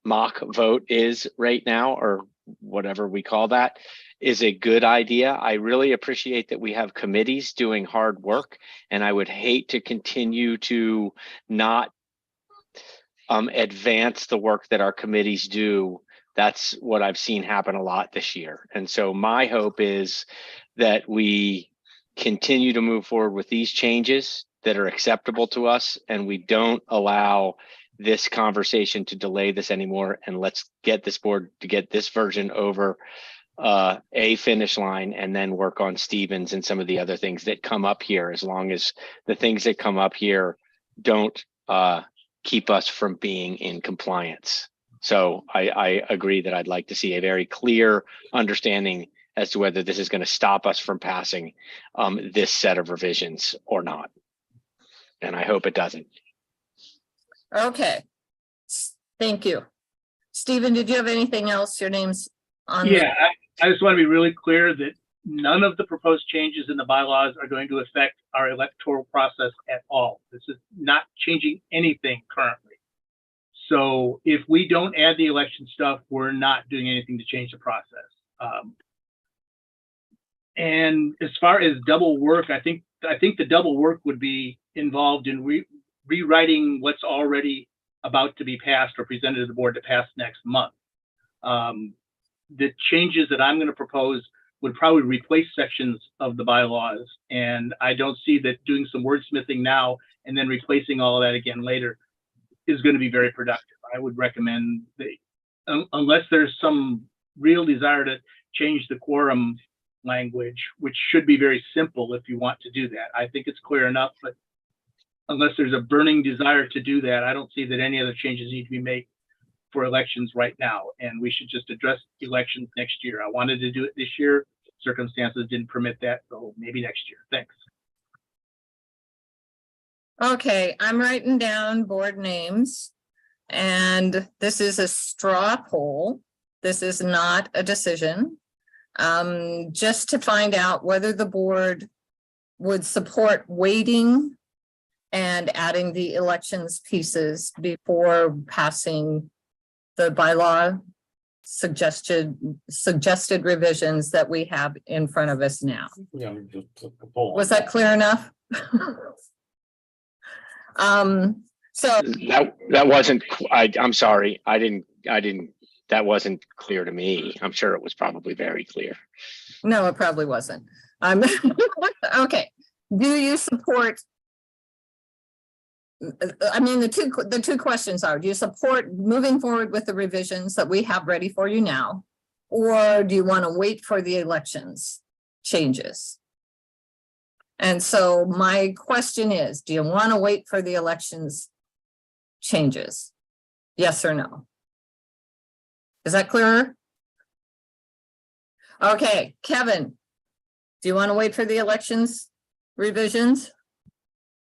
mock vote is right now, or whatever we call that, is a good idea. I really appreciate that we have committees doing hard work, and I would hate to continue to not advance the work that our committees do. That's what I've seen happen a lot this year. And so my hope is that we continue to move forward with these changes that are acceptable to us, and we don't allow this conversation to delay this anymore. And let's get this board to get this version over a finish line, and then work on Stevens and some of the other things that come up here, as long as the things that come up here don't keep us from being in compliance. So I agree that I'd like to see a very clear understanding as to whether this is going to stop us from passing this set of revisions or not. And I hope it doesn't. Okay, thank you. Stephen, did you have anything else? Your name's on. Yeah, I just want to be really clear that none of the proposed changes in the bylaws are going to affect our electoral process at all. This is not changing anything currently. So if we don't add the election stuff, we're not doing anything to change the process. And as far as double work, I think the double work would be involved in rewriting what's already about to be passed or presented to the board to pass next month. The changes that I'm going to propose would probably replace sections of the bylaws, and I don't see that doing some wordsmithing now and then replacing all of that again later is going to be very productive. I would recommend that, unless there's some real desire to change the quorum language, which should be very simple if you want to do that. I think it's clear enough, but unless there's a burning desire to do that, I don't see that any other changes need to be made for elections right now. And we should just address elections next year. I wanted to do it this year. Circumstances didn't permit that, so maybe next year. Thanks. Okay, I'm writing down board names, and this is a straw poll. This is not a decision. Just to find out whether the board would support waiting and adding the elections pieces before passing the bylaw suggested revisions that we have in front of us now. Yeah, we just took the poll. Was that clear enough? So That wasn't, I'm sorry, I didn't, that wasn't clear to me. I'm sure it was probably very clear. no, it probably wasn't. Okay. Do you support? I mean, the two questions are: do you support moving forward with the revisions that we have ready for you now, or do you want to wait for the elections changes? And so my question is: do you want to wait for the elections changes? Yes or no? Is that clearer? Okay, Kevin, do you want to wait for the elections revisions?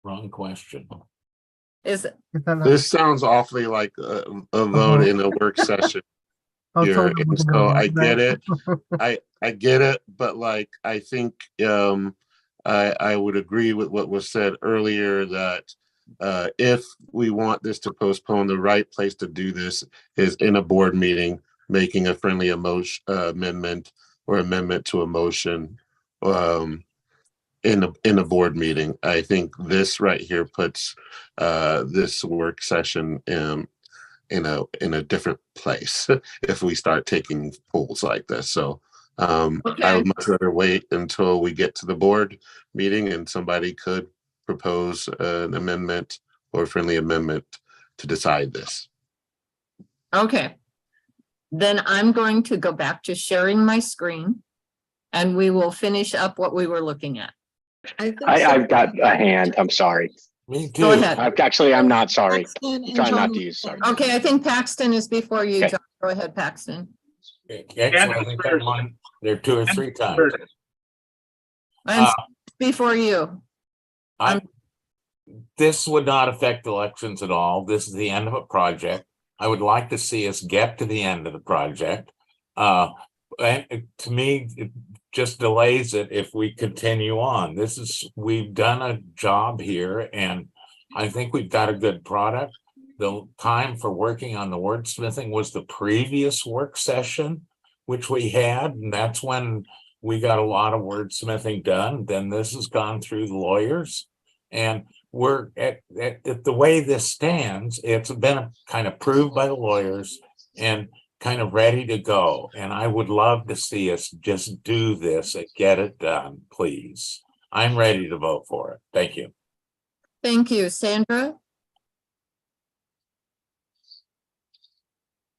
Wrong question. Is it? This sounds awfully like a vote in a work session here, and so I get it. I get it, but like I think I would agree with what was said earlier, that if we want this to postpone, the right place to do this is in a board meeting, making a friendly amendment or amendment to a motion in a board meeting. I think this right here puts this work session in a different place if we start taking polls like this. So I would much rather wait until we get to the board meeting and somebody could propose an amendment or a friendly amendment to decide this. Okay. Then I'm going to go back to sharing my screen. and we will finish up what we were looking at. I've got a hand. I'm sorry. Me Go too. ahead. I'm not sorry. Paxton and Try not John to use sorry. Okay, I think Paxton is before you, Okay. John. Go ahead, Paxton. Actually, I think they're one, they're 2 or 3 times. And Uh, before you. This would not affect elections at all. This is the end of a project. I would like to see us get to the end of the project. And to me, it just delays it if we continue on. We've done a job here, and I think we've got a good product. The time for working on the wordsmithing was the previous work session, which we had, and that's when we got a lot of wordsmithing done. Then this has gone through the lawyers, and we're at the way this stands, it's been kind of approved by the lawyers and kind of ready to go. And I would love to see us just do this and get it done, please. I'm ready to vote for it. Thank you. Thank you. Sandra?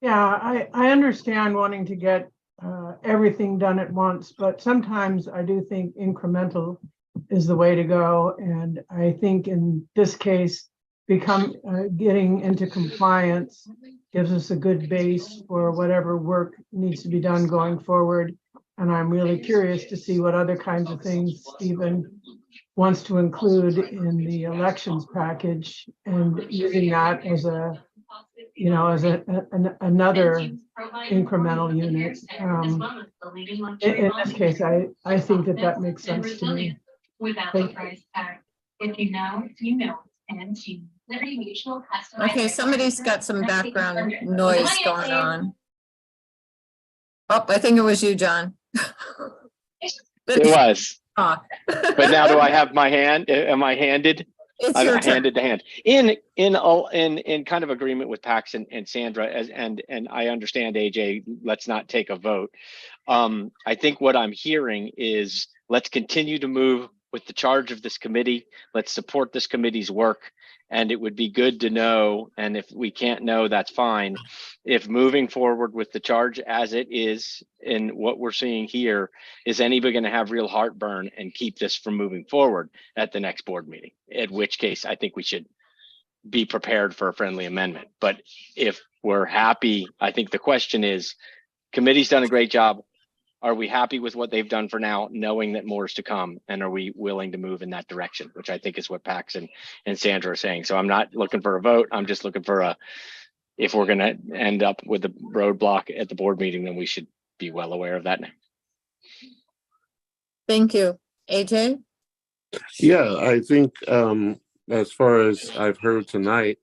Yeah, I understand wanting to get everything done at once, but sometimes I do think incremental is the way to go. And I think in this case, getting into compliance gives us a good base for whatever work needs to be done going forward. And I'm really curious to see what other kinds of things Stephen wants to include in the elections package, and using that as another incremental unit. In this case, I think that makes sense to me. Okay, somebody's got some background noise going on. Oh, I think it was you, John. It was. Talk. But now do I have my hand? Am I handed? It's I'm your turn. handed to hand. In kind of agreement with Pax and Sandra, and I understand, AJ, let's not take a vote. I think what I'm hearing is let's continue to move with the charge of this committee. Let's support this committee's work. And it would be good to know, and if we can't know, that's fine. If moving forward with the charge as it is in what we're seeing here, is anybody going to have real heartburn and keep this from moving forward at the next board meeting? In which case, I think we should be prepared for a friendly amendment. But if we're happy, I think the question is, committee's done a great job. Are we happy with what they've done for now, knowing that more is to come? And are we willing to move in that direction? Which I think is what Pax and Sandra are saying. So I'm not looking for a vote. I'm just looking for if we're going to end up with a roadblock at the board meeting, then we should be well aware of that now. Thank you. AJ? Yeah, I think as far as I've heard tonight,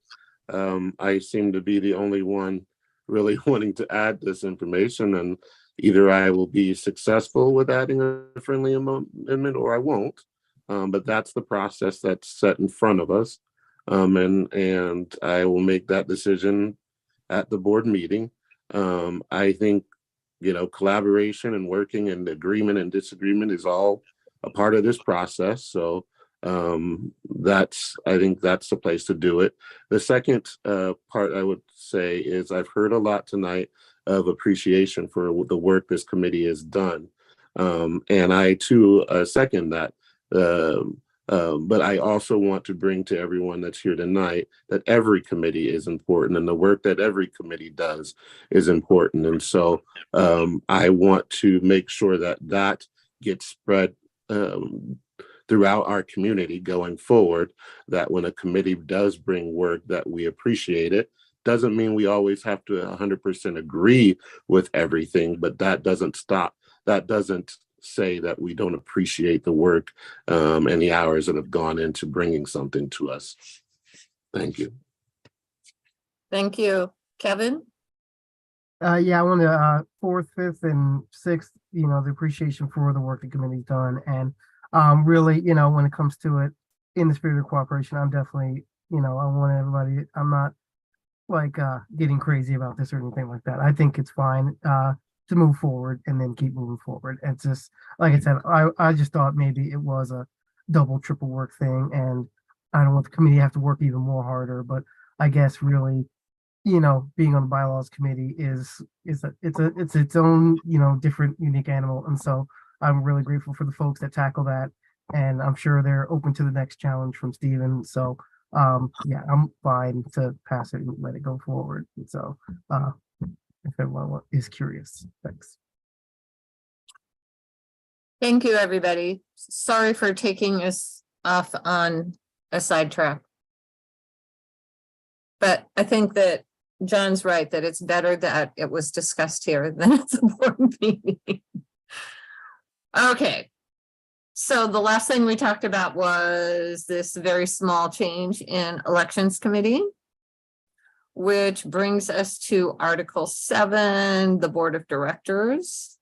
I seem to be the only one really wanting to add this information, and either I will be successful with adding a friendly amendment or I won't. But that's the process that's set in front of us. And I will make that decision at the board meeting. I think, collaboration and working and agreement and disagreement is all a part of this process. So I think that's the place to do it. The second part I would say is I've heard a lot tonight of appreciation for the work this committee has done. And I too second that. But I also want to bring to everyone that's here tonight that every committee is important, and the work that every committee does is important. And so I want to make sure that gets spread throughout our community going forward, that when a committee does bring work, that we appreciate it. Doesn't mean we always have to 100% agree with everything, but that doesn't say that we don't appreciate the work and the hours that have gone into bringing something to us. Thank you. Thank you. Kevin? Yeah, I want to 4th, 5th, and 6th, the appreciation for the work the committee's done. And really, when it comes to it, in the spirit of cooperation, I'm definitely, I want everybody, I'm not getting crazy about this or anything like that. I think it's fine to move forward and then keep moving forward. It's just, like I said, I just thought maybe it was a double, triple work thing, and I don't want the committee to have to work even more harder, but I guess really, being on the bylaws committee is its own, different, unique animal. And so I'm really grateful for the folks that tackle that. And I'm sure they're open to the next challenge from Steven. So yeah, I'm fine to pass it and let it go forward. So if everyone is curious, thanks. Thank you, everybody. Sorry for taking us off on a sidetrack. But I think that John's right, that it's better that it was discussed here than at the board meeting. Okay. So the last thing we talked about was this very small change in elections committee, which brings us to Article 7, the Board of Directors.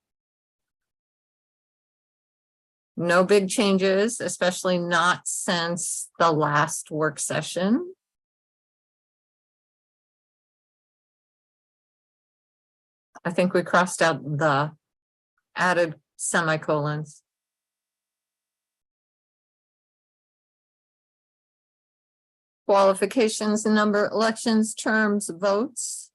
No big changes, especially not since the last work session. I think we crossed out the added semicolons. Qualifications, number, elections, terms, votes.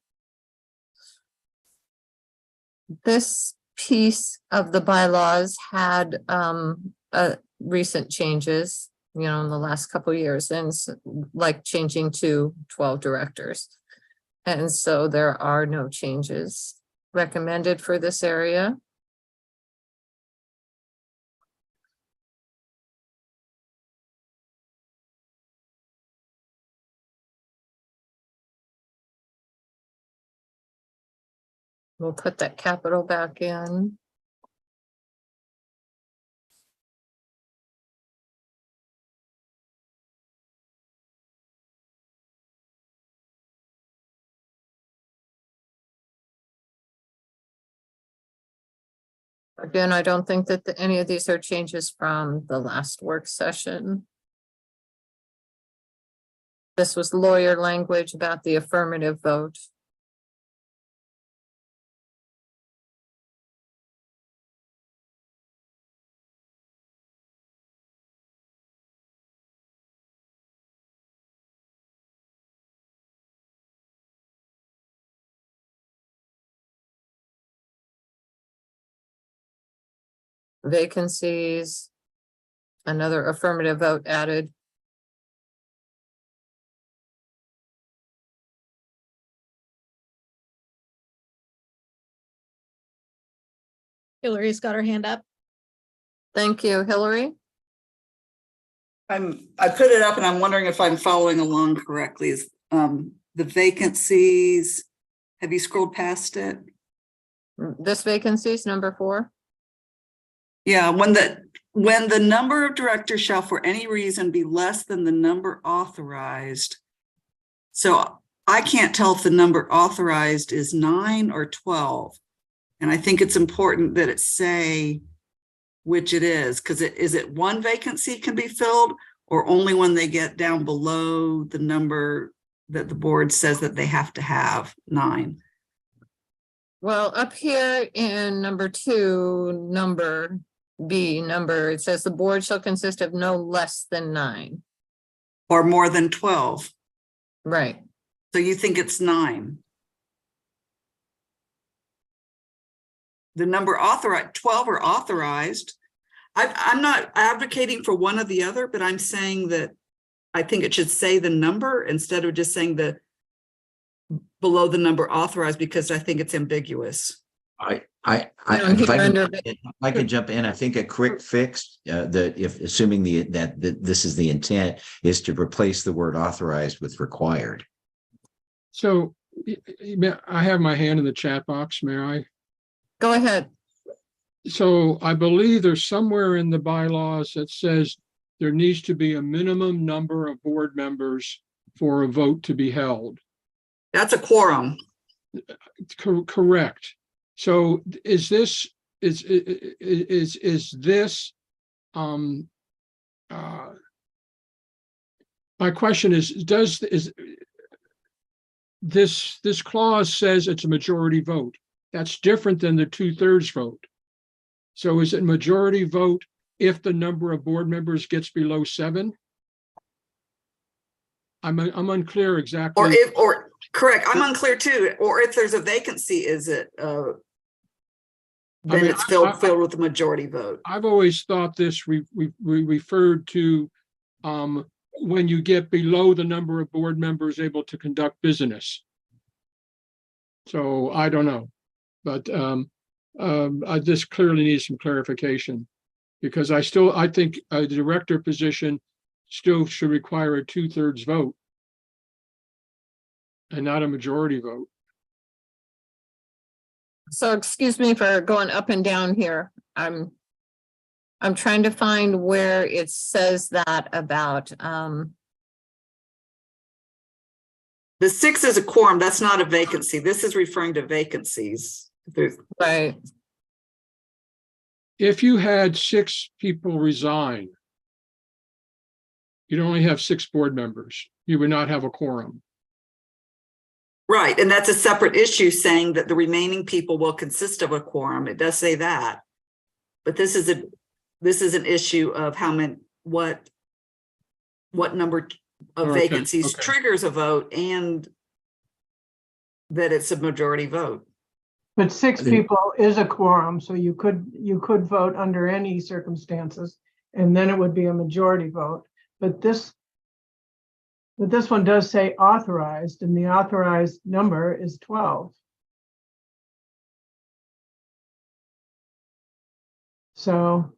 This piece of the bylaws had recent changes, you know, in the last couple of years, and like changing to 12 directors. And so there are no changes recommended for this area. We'll put that capital back in. Again, I don't think that any of these are changes from the last work session. This was lawyer language about the affirmative vote. Vacancies, another affirmative vote added. Hillary's got her hand up. Thank you, Hillary. I put it up and I'm wondering if I'm following along correctly. Is the vacancies, have you scrolled past it? This vacancy is number 4. Yeah, when the number of directors shall for any reason be less than the number authorized. So I can't tell if the number authorized is 9 or 12. And I think it's important that it say which it is, because is it one vacancy can be filled or only when they get down below the number that the board says that they have to have, 9? Well, up here in number 2, number B, it says the board shall consist of no less than 9. Or more than 12. Right. So you think it's 9? The number authorized, 12 are authorized. I'm not advocating for one or the other, but I'm saying that I think it should say the number instead of just saying the below the number authorized, because I think it's ambiguous. If I could jump in, I think a quick fix that if assuming that this is the intent is to replace the word authorized with required. So I have my hand in the chat box, may I? Go ahead. So I believe there's somewhere in the bylaws that says there needs to be a minimum number of board members for a vote to be held. That's a quorum. Correct. So is this my question is this clause says it's a majority vote. That's different than the 2/3 vote. So is it majority vote if the number of board members gets below 7? I'm unclear exactly. Correct. I'm unclear too. Or if there's a vacancy, is it then mean, it's filled with a majority vote. I've always thought this, we referred to when you get below the number of board members able to conduct business. So I don't know, but this clearly needs some clarification, because I think a director position still should require a 2/3 vote and not a majority vote. So excuse me for going up and down here. I'm trying to find where it says that about, The 6 is a quorum. That's not a vacancy. This is referring to vacancies. right. If you had 6 people resign, you'd only have 6 board members. You would not have a quorum. Right, and that's a separate issue saying that the remaining people will consist of a quorum. It does say that. But this is an issue of how many, what number of Okay, vacancies okay. triggers a vote, and that it's a majority vote. But 6 people is a quorum, so you could vote under any circumstances, and then it would be a majority vote. But this one does say authorized, and the authorized number is 12. So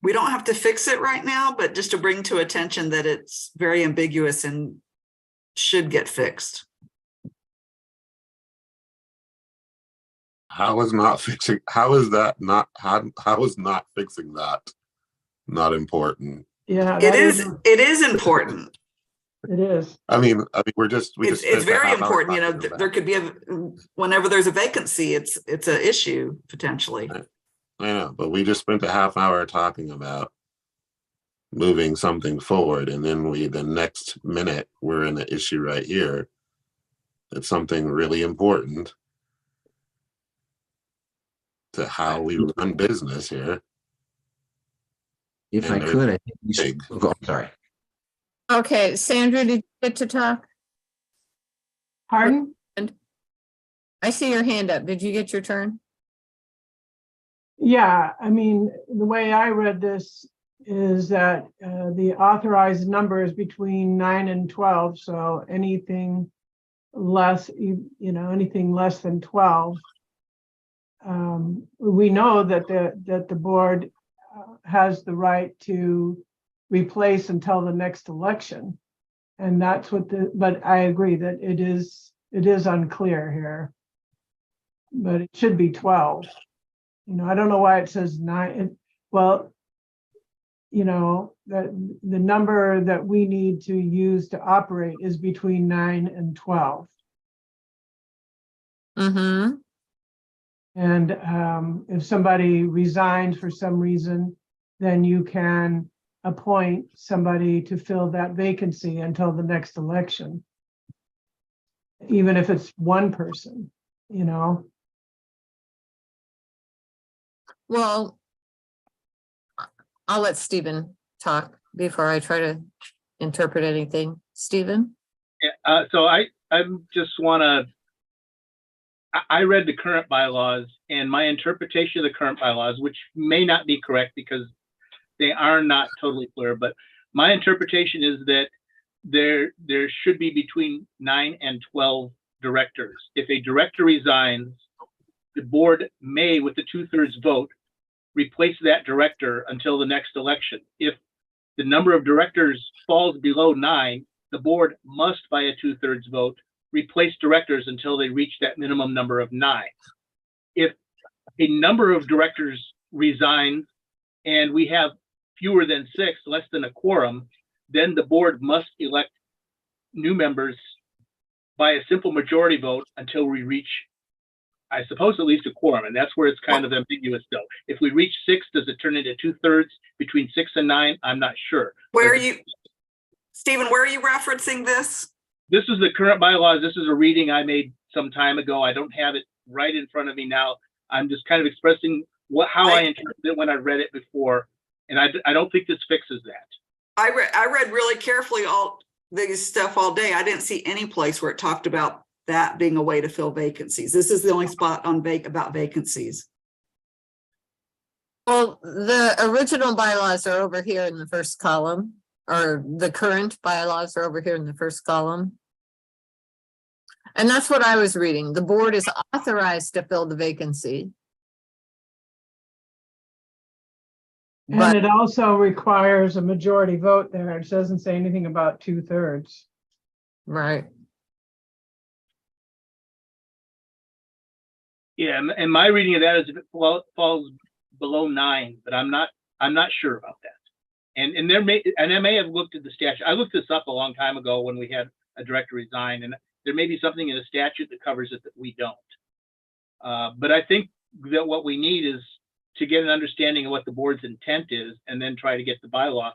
We don't have to fix it right now, but just to bring to attention that it's very ambiguous and should get fixed. How is not fixing, how is that not, how is not fixing that not important? yeah, It that is important. It is. I mean, we just. It's spent a very half hour important, you know, talking about there could be whenever there's a vacancy, it's an issue potentially. I know, but we just spent a half hour talking about moving something forward, and then the next minute, we're in an issue right here. It's something really important to how we run business here. If I And they're could, I think we should, big. oh, sorry. Okay, Sandra, did you get to talk? Pardon? I see your hand up. Did you get your turn? Yeah, I mean, the way I read this is that the authorized number is between 9 and 12. So anything less, anything less than 12. We know that the board has the right to replace until the next election. And that's what but I agree that it is unclear here. But it should be 12. I don't know why it says 9. Well, that the number that we need to use to operate is between 9 and 12. Mm-hmm. And if somebody resigns for some reason, then you can appoint somebody to fill that vacancy until the next election. Even if it's one person, Well, I'll let Stephen talk before I try to interpret anything. Stephen? Yeah, so I just want to, I read the current bylaws, and my interpretation of the current bylaws, which may not be correct because they are not totally clear, but my interpretation is that there should be between 9 and 12 directors. If a director resigns, the board may, with the 2/3 vote, replace that director until the next election. If the number of directors falls below 9, the board must, by a 2/3 vote, replace directors until they reach that minimum number of 9. If a number of directors resigns and we have fewer than 6, less than a quorum, then the board must elect new members by a simple majority vote until we reach, I suppose, at least a quorum. And that's where it's kind of ambiguous though. If we reach 6, does it turn into 2/3 between 6 and 9? I'm not sure. Stephen, where are you referencing this? This is the current bylaws. This is a reading I made some time ago. I don't have it right in front of me now. I'm just kind of expressing how I interpreted it when I read it before. And I don't think this fixes that. I read really carefully all this stuff all day. I didn't see any place where it talked about that being a way to fill vacancies. This is the only spot on about vacancies. Well, the original bylaws are over here in the first column, or the current bylaws are over here in the first column. And that's what I was reading. The board is authorized to fill the vacancy. And But it also requires a majority vote there. It doesn't say anything about 2/3. right. Yeah, and my reading of that is if it falls below 9, but I'm not sure about that. And I may have looked at the statute. I looked this up a long time ago when we had a director resign, and there may be something in the statute that covers it that we don't. But I think that what we need is to get an understanding of what the board's intent is, and then try to get the bylaw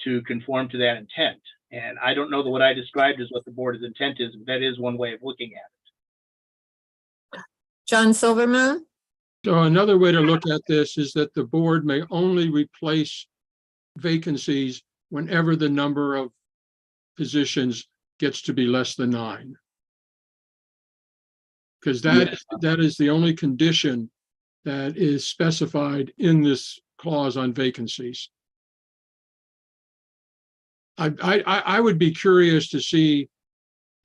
to conform to that intent. And I don't know that what I described is what the board's intent is, but that is one way of looking at it. John Silverman? So another way to look at this is that the board may only replace vacancies whenever the number of positions gets to be less than 9. Because that is the only condition that is specified in this clause on vacancies. I would be curious to see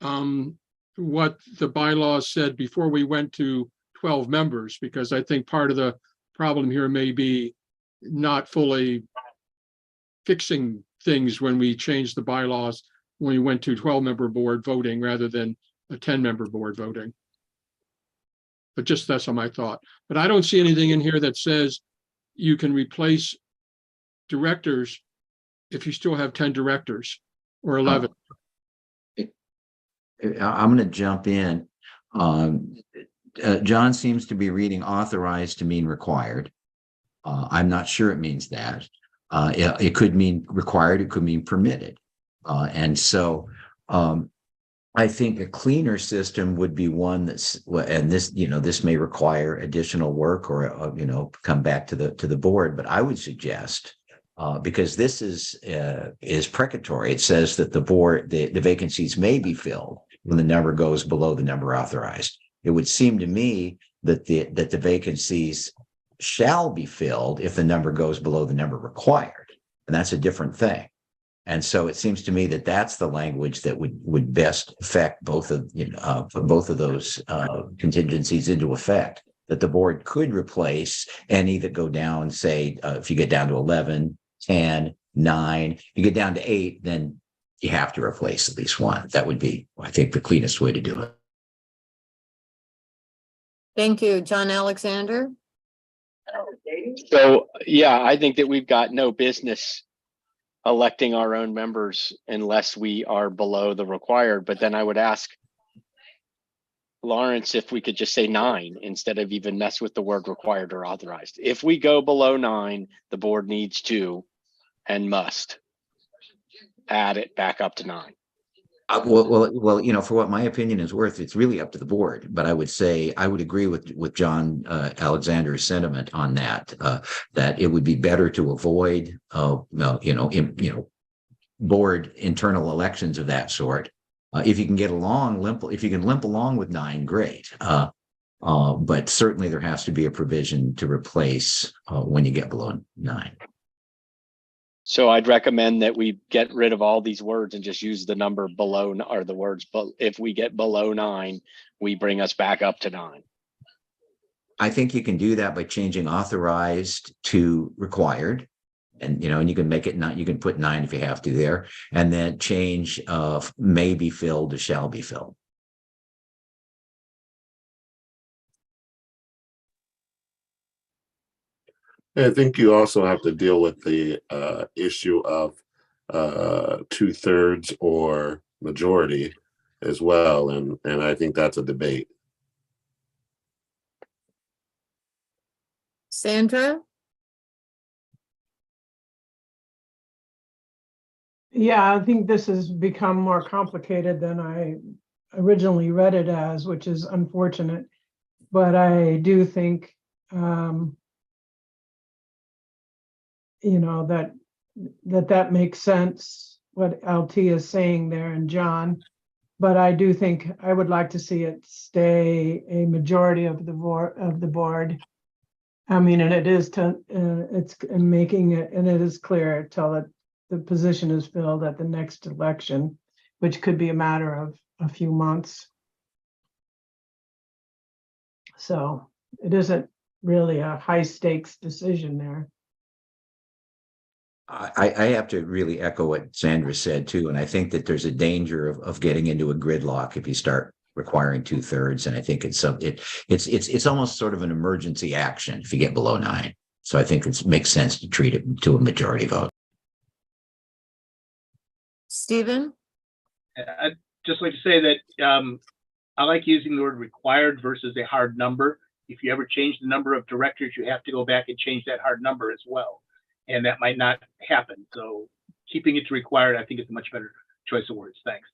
what the bylaws said before we went to 12 members, because I think part of the problem here may be not fully fixing things when we changed the bylaws, when we went to 12-member board voting rather than a 10-member board voting. But just that's my thought. But I don't see anything in here that says you can replace directors if you still have 10 directors or 11. I'm going to jump in. John seems to be reading authorized to mean required. I'm not sure it means that. It could mean required, it could mean permitted. And so I think a cleaner system would be one that's, and this, this may require additional work or, come back to the board, but I would suggest, because this is precatory, it says that the board, the vacancies may be filled when the number goes below the number authorized. It would seem to me that the vacancies shall be filled if the number goes below the number required, and that's a different thing. And so it seems to me that that's the language that would best affect both of those contingencies into effect. That the board could replace any that go down, say, if you get down to 11, 10, 9, you get down to 8, then you have to replace at least one. That would be, I think, the cleanest way to do it. Thank you. John Alexander? So, yeah, I think that we've got no business electing our own members unless we are below the required. But then I would ask Lawrence if we could just say 9 instead of even mess with the word required or authorized. If we go below 9, the board needs to and must add it back up to 9. Well, for what my opinion is worth, it's really up to the board. But I would say I would agree with John Alexander's sentiment on that. That it would be better to avoid, board internal elections of that sort. If you can get along, if you can limp along with 9, great. But certainly there has to be a provision to replace when you get below 9. So I'd recommend that we get rid of all these words and just use the number below, or the words, but if we get below 9, we bring us back up to 9. I think you can do that by changing authorized to required. And, and you can make it 9, you can put 9 if you have to there, and then change may be filled to shall be filled. I think you also have to deal with the issue of 2/3 or majority as well, and I think that's a debate. Sandra? Yeah, I think this has become more complicated than I originally read it as, which is unfortunate. But I do think, that makes sense, what LT is saying there, and John. But I do think I would like to see it stay a majority of the board. I mean, and it is it's making it, and it is clear till that the position is filled at the next election, which could be a matter of a few months. So it isn't really a high stakes decision there. I have to really echo what Sandra said too, and I think that there's a danger of getting into a gridlock if you start requiring 2/3. And I think it's almost sort of an emergency action if you get below 9. So I think it makes sense to treat it to a majority vote. Stephen? I'd just like to say that I like using the word required versus a hard number. If you ever change the number of directors, you have to go back and change that hard number as well. And that might not happen. So keeping it to required, I think, is a much better choice of words. Thanks.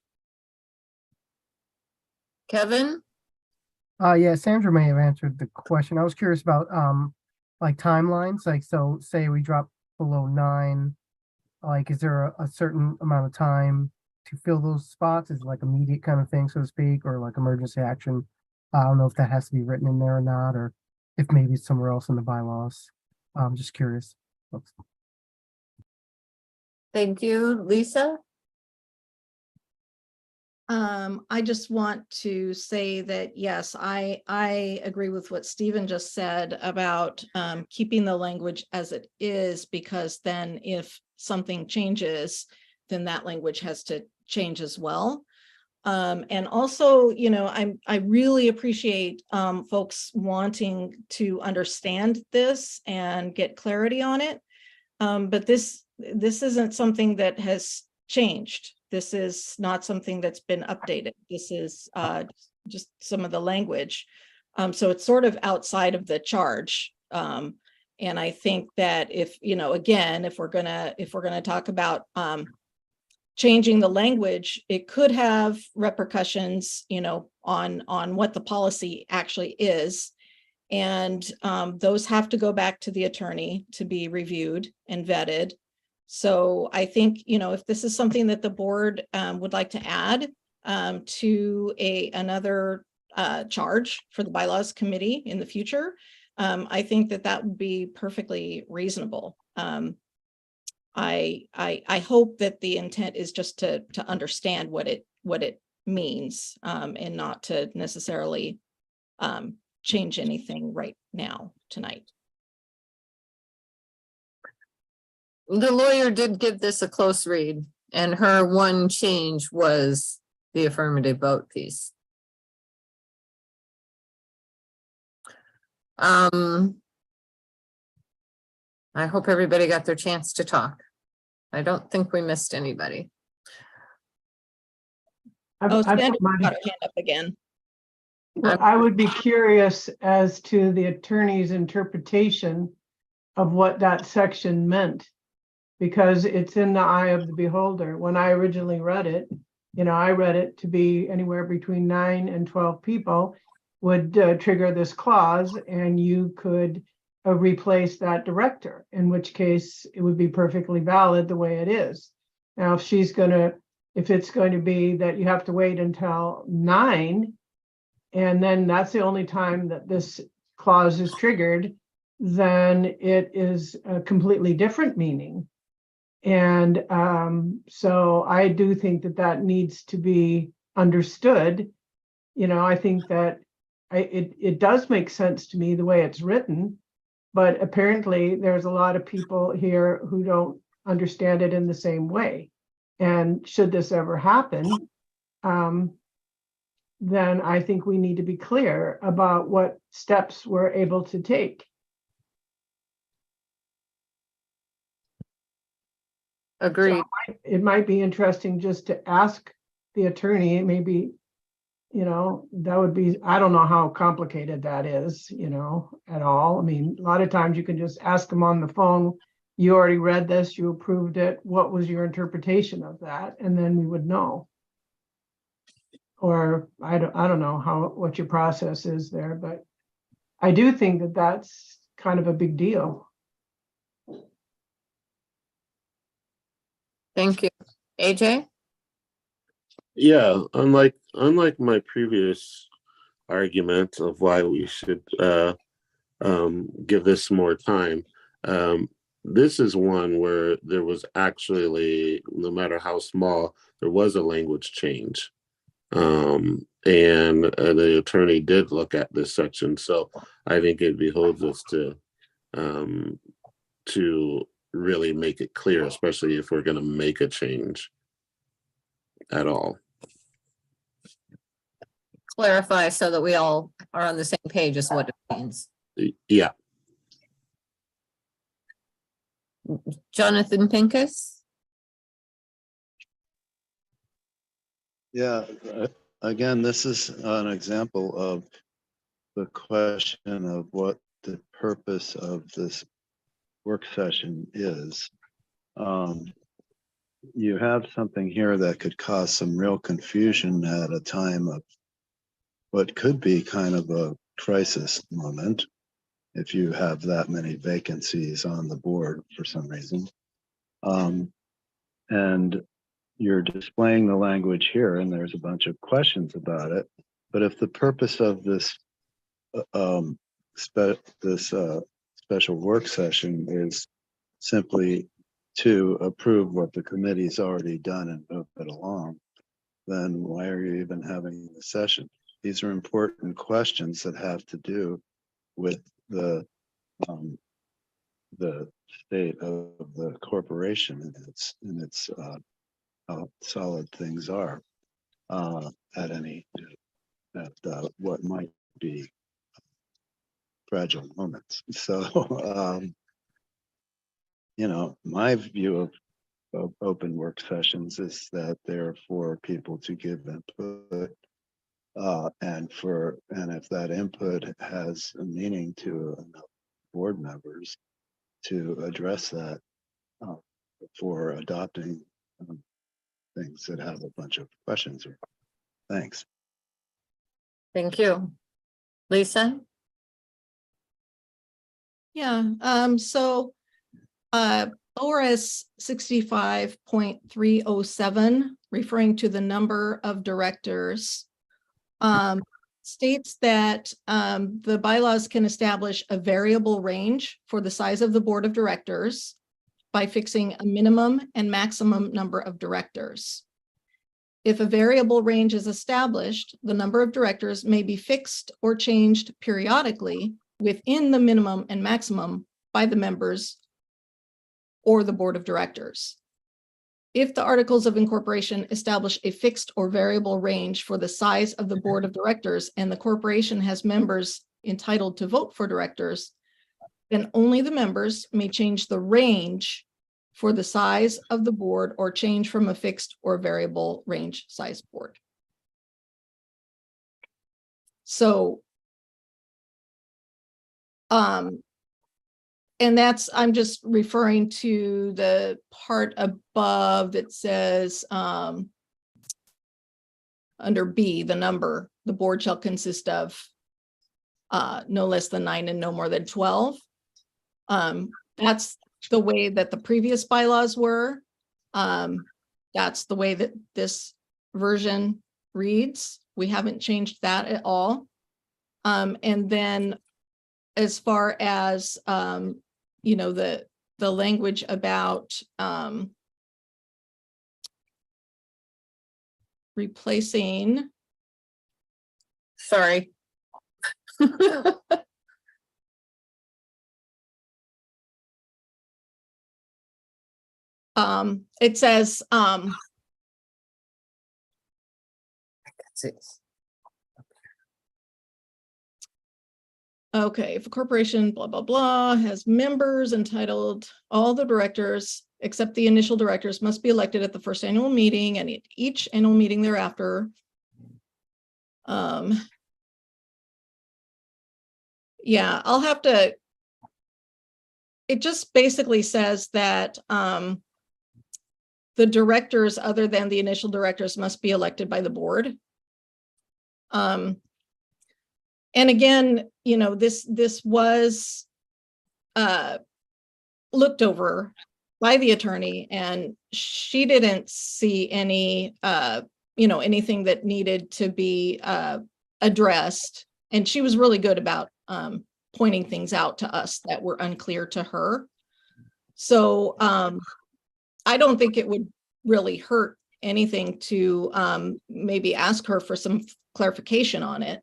Kevin? Yeah, Sandra may have answered the question. I was curious about like timelines. Like, so say we drop below 9, like is there a certain amount of time to fill those spots? Is it like immediate kind of thing, so to speak, or like emergency action? I don't know if that has to be written in there or not, or if maybe it's somewhere else in the bylaws. I'm just curious. Oops. Thank you. Lisa? I just want to say that, yes, I agree with what Stephen just said about keeping the language as it is, because then if something changes, then that language has to change as well. And also, you know, I really appreciate folks wanting to understand this and get clarity on it. But this isn't something that has changed. This is not something that's been updated. This is just some of the language. So it's sort of outside of the charge. And I think that if, you know, again, if we're gonna talk about changing the language, it could have repercussions, you know, on what the policy actually is. And those have to go back to the attorney to be reviewed and vetted. So I think, you know, if this is something that the board would like to add to another charge for the bylaws committee in the future, I think that would be perfectly reasonable. I hope that the intent is just to understand what it means and not to necessarily change anything right now tonight. The lawyer did give this a close read, and her one change was the affirmative vote piece. I hope everybody got their chance to talk. I don't think we missed anybody. Sandra got her hand up again. Well, I would be curious as to the attorney's interpretation of what that section meant, because it's in the eye of the beholder. When I originally read it, you know, I read it to be anywhere between 9 and 12 people would trigger this clause, and you could replace that director, in which case it would be perfectly valid the way it is. Now, if it's going to be that you have to wait until 9, and then that's the only time that this clause is triggered, then it is a completely different meaning. And so I do think that needs to be understood. You know, I think that it does make sense to me the way it's written, but apparently there's a lot of people here who don't understand it in the same way. And should this ever happen, then I think we need to be clear about what steps we're able to take. Agreed. So it might be interesting just to ask the attorney, maybe, you know, that would be, I don't know how complicated that is, you know, at all. I mean, a lot of times you can just ask them on the phone, you already read this, you approved it, what was your interpretation of that? And then we would know. Or I don't know what your process is there, but I do think that that's kind of a big deal. Thank you. AJ? Yeah, unlike my previous argument of why we should give this more time. This is one where there was actually, no matter how small, there was a language change. And the attorney did look at this section, so I think it behoves us to really make it clear, especially if we're going to make a change at all. Clarify so that we all are on the same page as what it means. Yeah. Jonathan Pincus? Yeah, again, this is an example of the question of what the purpose of this work session is. You have something here that could cause some real confusion at a time of what could be kind of a crisis moment if you have that many vacancies on the board for some reason. And you're displaying the language here, and there's a bunch of questions about it. But if the purpose of this special work session is simply to approve what the committee's already done and move it along, then why are you even having the session? These are important questions that have to do with the state of the corporation and its how solid things are at what might be fragile moments. So, you know, my view of open work sessions is that they're for people to give input, and if that input has a meaning to enough board members to address that for adopting things that have a bunch of questions. Thanks. Thank you. Lisa? Yeah, so ORS 65.307, referring to the number of directors, states that the bylaws can establish a variable range for the size of the board of directors by fixing a minimum and maximum number of directors. If a variable range is established, the number of directors may be fixed or changed periodically within the minimum and maximum by the members or the board of directors. If the articles of incorporation establish a fixed or variable range for the size of the board of directors and the corporation has members entitled to vote for directors, then only the members may change the range for the size of the board or change from a fixed or variable range size board. So, and that's, I'm just referring to the part above that says, under B, the number, the board shall consist of no less than 9 and no more than 12. That's the way that the previous bylaws were. That's the way that this version reads. We haven't changed that at all. And then as far as, you know, the language about replacing. Sorry. It says, okay, if a corporation, blah, blah, blah, has members entitled, all the directors, except the initial directors, must be elected at the first annual meeting and at each annual meeting thereafter. Yeah, I'll have to, it just basically says that the directors other than the initial directors must be elected by the board. And again, you know, this was looked over by the attorney and she didn't see any, you know, anything that needed to be addressed. And she was really good about pointing things out to us that were unclear to her. So I don't think it would really hurt anything to maybe ask her for some clarification on it.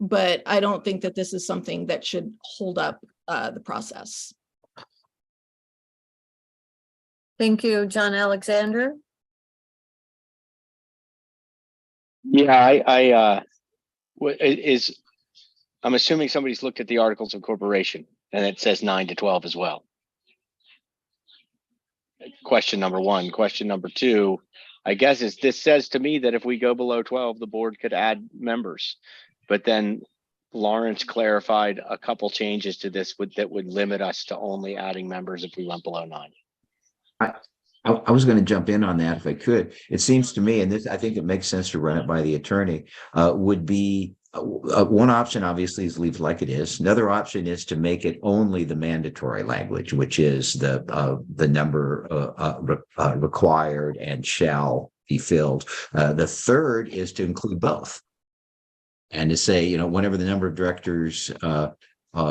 But I don't think that this is something that should hold up the process. Thank you, John Alexander. Yeah, I'm assuming somebody's looked at the Articles of Incorporation and it says 9 to 12 as well. Question number one. Question number two, I guess is this says to me that if we go below 12, the board could add members. But then Lawrence clarified a couple changes to this that would limit us to only adding members if we went below 9. I was going to jump in on that if I could. It seems to me, and this, I think it makes sense to run it by the attorney, would be one option obviously is leave like it is. Another option is to make it only the mandatory language, which is the number required and shall be filled. The third is to include both. And to say, you know, whenever the number of directors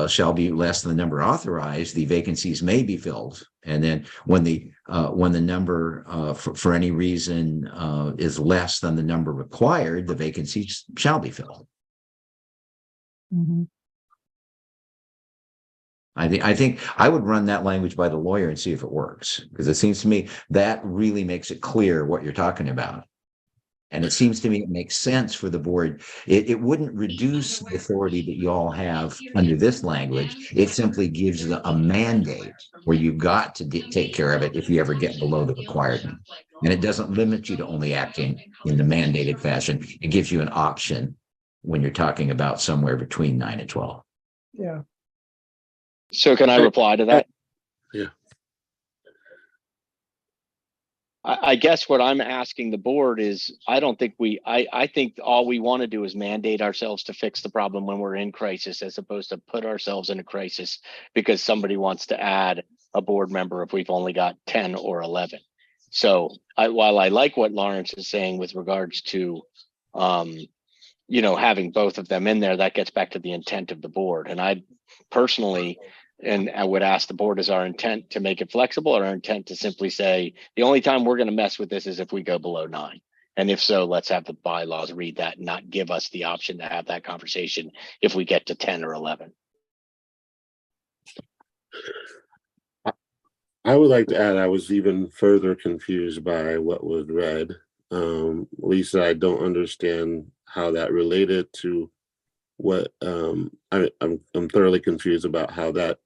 shall be less than the number authorized, the vacancies may be filled. And then when the number for any reason is less than the number required, the vacancies shall be filled. Mm-hmm. I think I would run that language by the lawyer and see if it works, because it seems to me that really makes it clear what you're talking about. And it seems to me it makes sense for the board. It wouldn't reduce the authority that you all have under this language. It simply gives you a mandate where you've got to take care of it if you ever get below the requirement. And it doesn't limit you to only acting in the mandated fashion. It gives you an option when you're talking about somewhere between 9 and 12. Yeah. So can I reply to that? Yeah. I guess what I'm asking the board is, I don't think I think all we want to do is mandate ourselves to fix the problem when we're in crisis, as opposed to put ourselves in a crisis because somebody wants to add a board member if we've only got 10 or 11. So while I like what Lawrence is saying with regards to, you know, having both of them in there, that gets back to the intent of the board. And I personally, and I would ask the board, is our intent to make it flexible or our intent to simply say, the only time we're going to mess with this is if we go below 9? And if so, let's have the bylaws read that and not give us the option to have that conversation if we get to 10 or 11. I would like to add, I was even further confused by what was read. Lisa, I don't understand how that related to what I'm thoroughly confused about how that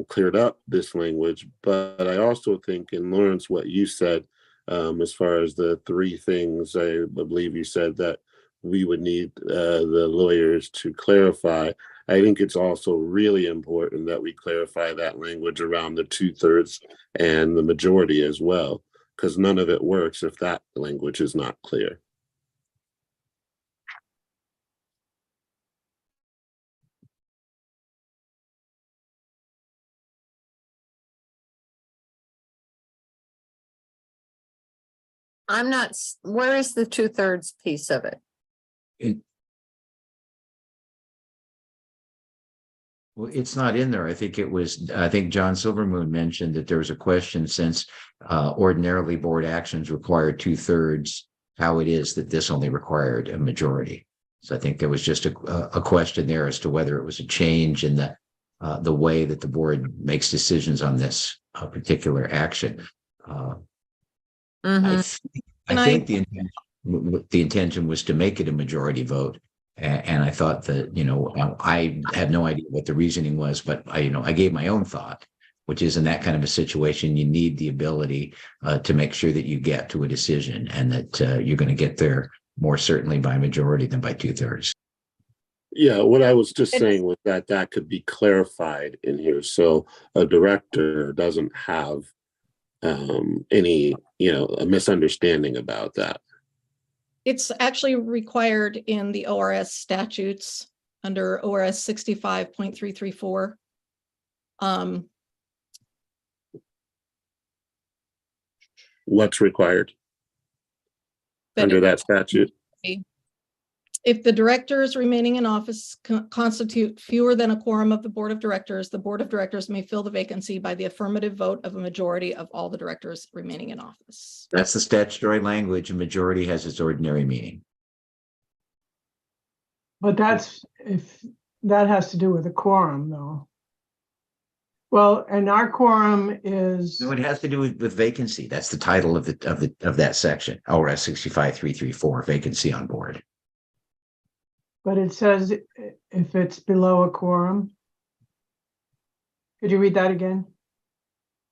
cleared up this language. But I also think, in Lawrence, what you said, as far as the 3 things, I believe you said that we would need the lawyers to clarify. I think it's also really important that we clarify that language around the 2/3 and the majority as well, because none of it works if that language is not clear. I'm not, where is the 2/3 piece of it? Well, it's not in there. I think John Silvermoon mentioned that there was a question, since ordinarily board actions require 2/3, how it is that this only required a majority. So I think there was just a question there as to whether it was a change in the way that the board makes decisions on this particular action. I think the intention was to make it a majority vote. And I thought that, you know, I have no idea what the reasoning was, but I gave my own thought, which is, in that kind of a situation, you need the ability to make sure that you get to a decision, and that you're going to get there more certainly by majority than by 2/3. Yeah, what I was just saying was that could be clarified in here, so a director doesn't have any, a misunderstanding about that. It's actually required in the ORS statutes under ORS 65.334. What's required under that statute? If the directors remaining in office constitute fewer than a quorum of the board of directors, the board of directors may fill the vacancy by the affirmative vote of a majority of all the directors remaining in office. That's the statutory language. A majority has its ordinary meaning. But that's, if, that has to do with a quorum though. Well, and our quorum is, No, it has to do with vacancy. That's the title of that section. ORS 65334, vacancy on board. but it says if it's below a quorum. Could you read that again?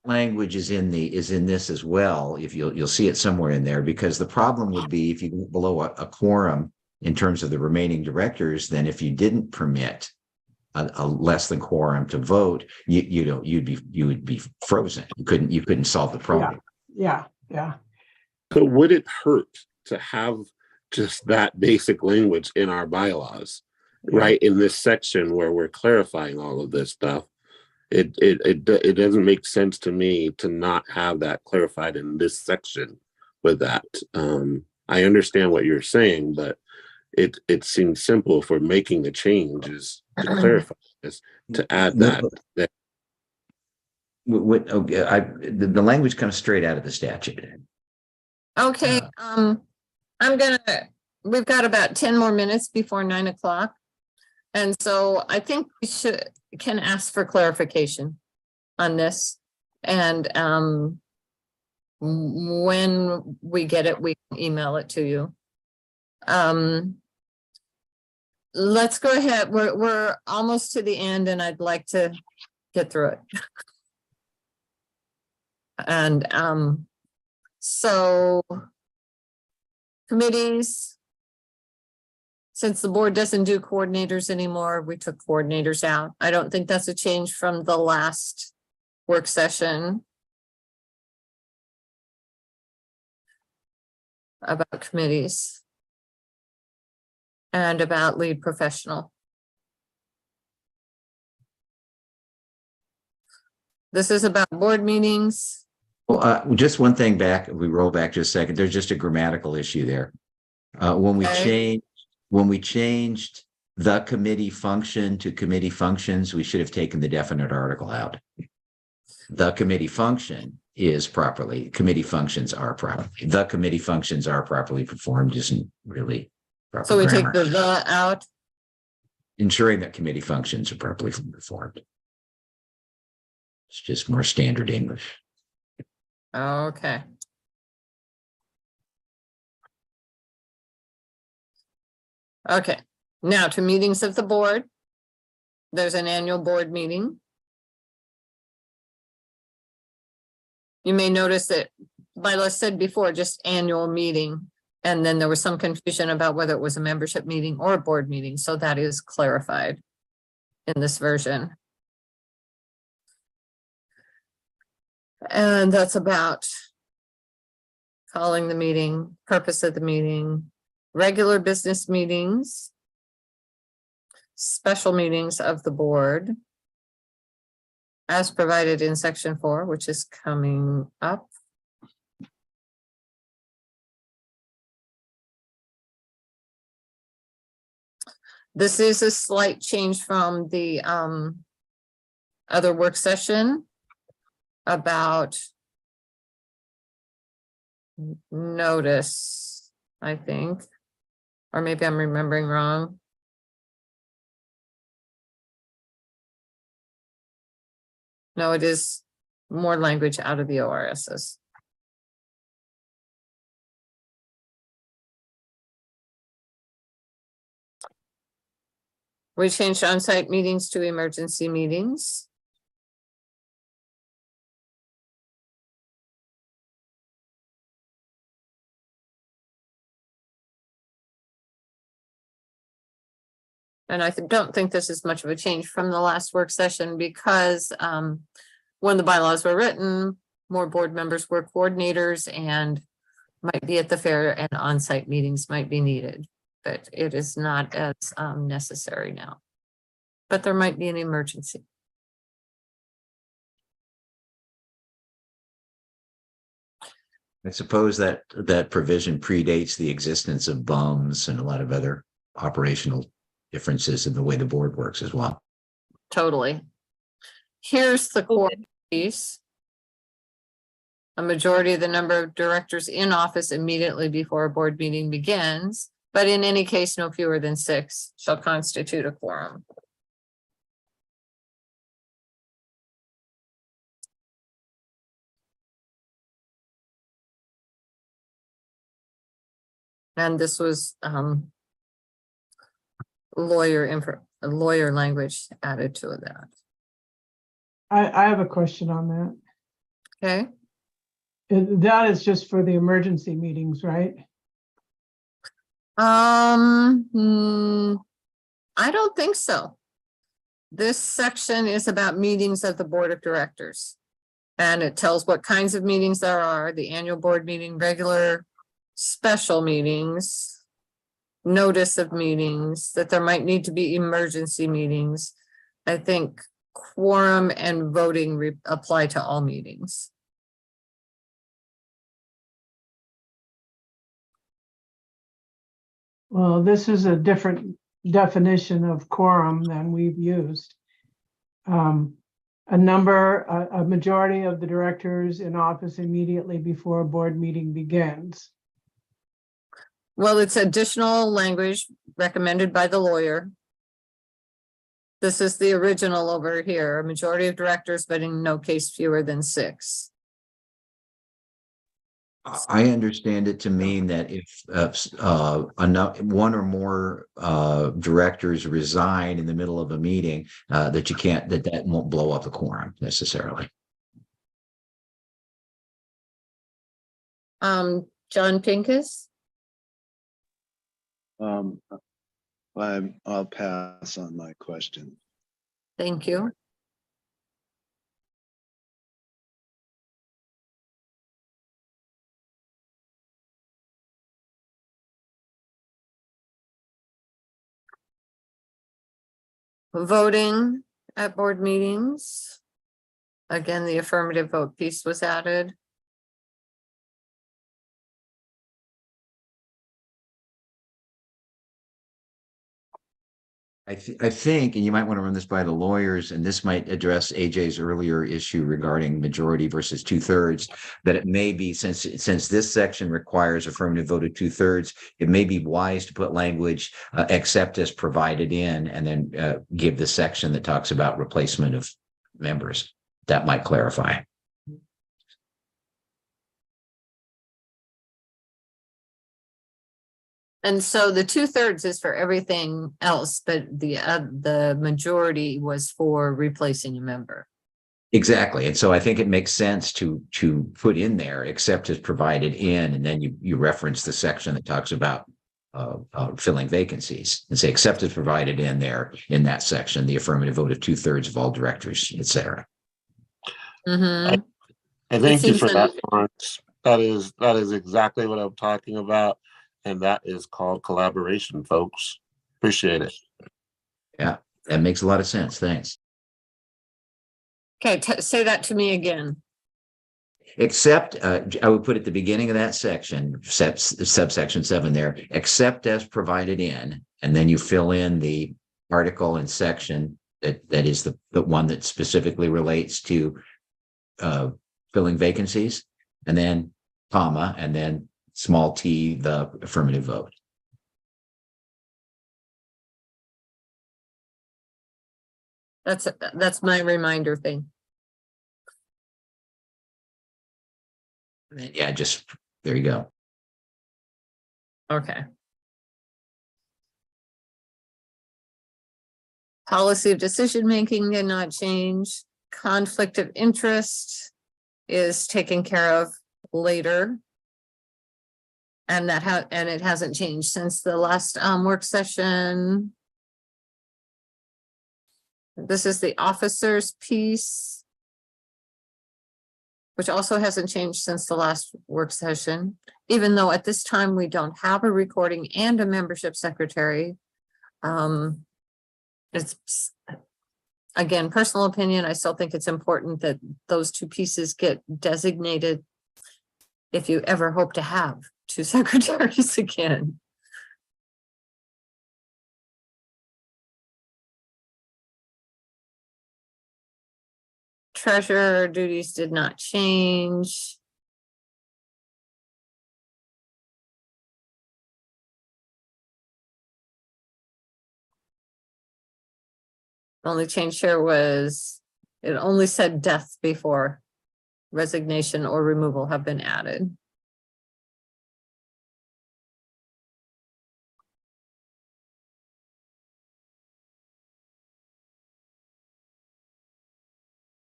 Language is in this as well. If you'll see it somewhere in there, because the problem would be if you go below a quorum in terms of the remaining directors, then if you didn't permit a less than quorum to vote, you would be frozen. You couldn't solve the problem. Yeah. So would it hurt to have just that basic language in our bylaws, right? In this section where we're clarifying all of this stuff, it doesn't make sense to me to not have that clarified in this section with that. I understand what you're saying, but it seems simple for making the changes to clarify this, to add that. The language comes straight out of the statute. Okay, we've got about 10 more minutes before 9 o'clock. And so I think we can ask for clarification on this. And when we get it, we can email it to you. Let's go ahead. We're almost to the end and I'd like to get through it. And so committees, since the board doesn't do coordinators anymore, we took coordinators out. I don't think that's a change from the last work session about committees and about lead professional. This is about board meetings. Well, just one thing back, if we roll back just a second, there's just a grammatical issue there. When we changed the committee function to committee functions, we should have taken the definite article out. The committee function is properly, committee functions are properly, the committee functions are properly performed isn't really proper So we grammar. take the out. Ensuring that committee functions are properly performed. It's just more standard English. Okay. Okay, now to meetings of the board. There's an annual board meeting. You may notice that bylaw said before, just annual meeting. And then there was some confusion about whether it was a membership meeting or a board meeting. So that is clarified in this version. And that's about calling the meeting, purpose of the meeting, regular business meetings, special meetings of the board as provided in section 4, which is coming up. This is a slight change from the other work session about notice, I think, or maybe I'm remembering wrong. No, it is more language out of the ORSs. We changed on-site meetings to emergency meetings. And I don't think this is much of a change from the last work session because when the bylaws were written, more board members were coordinators and might be at the fair and on-site meetings might be needed, but it is not as necessary now. But there might be an emergency. I suppose that provision predates the existence of bums and a lot of other operational differences in the way the board works as well. Totally. Here's the core piece. A majority of the number of directors in office immediately before a board meeting begins, but in any case, no fewer than 6 shall constitute a quorum. And this was lawyer language added to that. I have a question on that. Okay. That is just for the emergency meetings, right? I don't think so. This section is about meetings of the board of directors. And it tells what kinds of meetings there are, the annual board meeting, regular, special meetings, notice of meetings, that there might need to be emergency meetings. I think quorum and voting apply to all meetings. Well, this is a different definition of quorum than we've used. A majority of the directors in office immediately before a board meeting begins. Well, it's additional language recommended by the lawyer. This is the original over here, a majority of directors, but in no case fewer than 6. I understand it to mean that if one or more directors resign in the middle of a meeting, that won't blow up the quorum necessarily. John Pincus? I'll pass on my question. Thank you. Voting at board meetings. Again, the affirmative vote piece was added. I think, and you might want to run this by the lawyers, and this might address AJ's earlier issue regarding majority versus 2/3, that it may be, since this section requires affirmative vote of 2/3, it may be wise to put language except as provided in, and then give the section that talks about replacement of members. That might clarify. And so the 2/3 is for everything else, but the majority was for replacing a member. Exactly. And so I think it makes sense to put in there, except as provided in, and then you reference the section that talks about filling vacancies and say, except as provided in there in that section, the affirmative vote of 2/3 of all directors, et cetera. Mm-hmm. I thank you for that, Lawrence. That is exactly what I'm talking about. And that is called collaboration, folks. Appreciate it. Yeah, that makes a lot of sense. Thanks. Okay, say that to me again. Except, I would put at the beginning of that section, subsection 7 there, except as provided in, and then you fill in the article and section that is the one that specifically relates to filling vacancies, and then comma, and then small t, the affirmative vote. That's my reminder thing. Yeah, just there you go. Okay. Policy of decision-making did not change. Conflict of interest is taken care of later. And it hasn't changed since the last work session. This is the officers piece, which also hasn't changed since the last work session, even though at this time we don't have a recording and a membership secretary. It's, again, personal opinion. I still think it's important that those two pieces get designated if you ever hope to have 2 secretaries again. treasurer duties did not change. Only change here was, it only said death before resignation or removal have been added.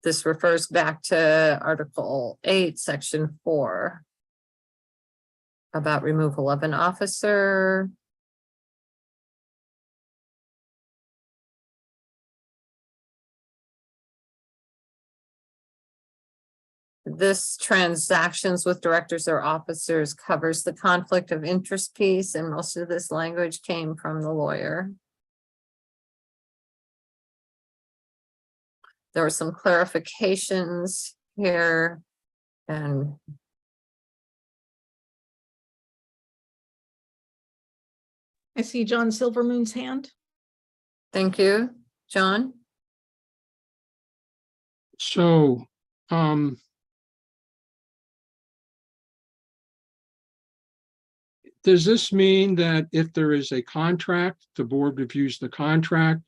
This refers back to Article 8, Section 4 about removal of an officer. This transactions with directors or officers covers the conflict of interest piece, and most of this language came from the lawyer. There were some clarifications here, and I see John Silvermoon's hand. thank you, John. So, does this mean that if there is a contract, the board reviews the contract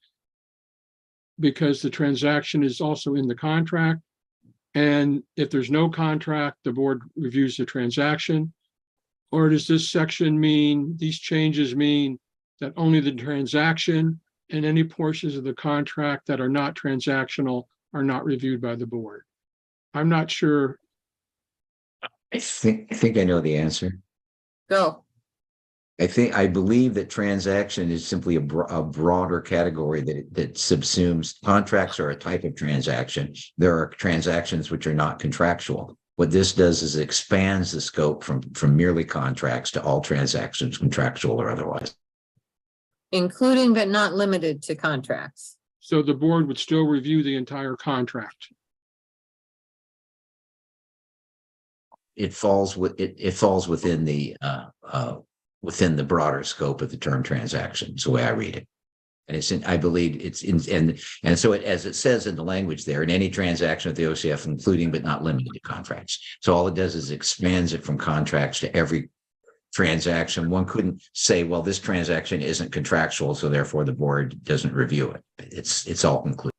because the transaction is also in the contract? And if there's no contract, the board reviews the transaction? Or does this section mean, these changes mean that only the transaction and any portions of the contract that are not transactional are not reviewed by the board? I'm not sure. I think I know the answer. Go. I believe that transaction is simply a broader category that subsumes contracts are a type of transaction. There are transactions which are not contractual. What this does is expands the scope from merely contracts to all transactions, contractual or otherwise. Including but not limited to contracts. So the board would still review the entire contract. It falls within the broader scope of the term transaction, is the way I read it. And it's in, I believe it's in, and so as it says in the language there, in any transaction of the OCF, including but not limited to contracts. So all it does is expands it from contracts to every transaction. One couldn't say, well, this transaction isn't contractual, so therefore the board doesn't review it. It's all included.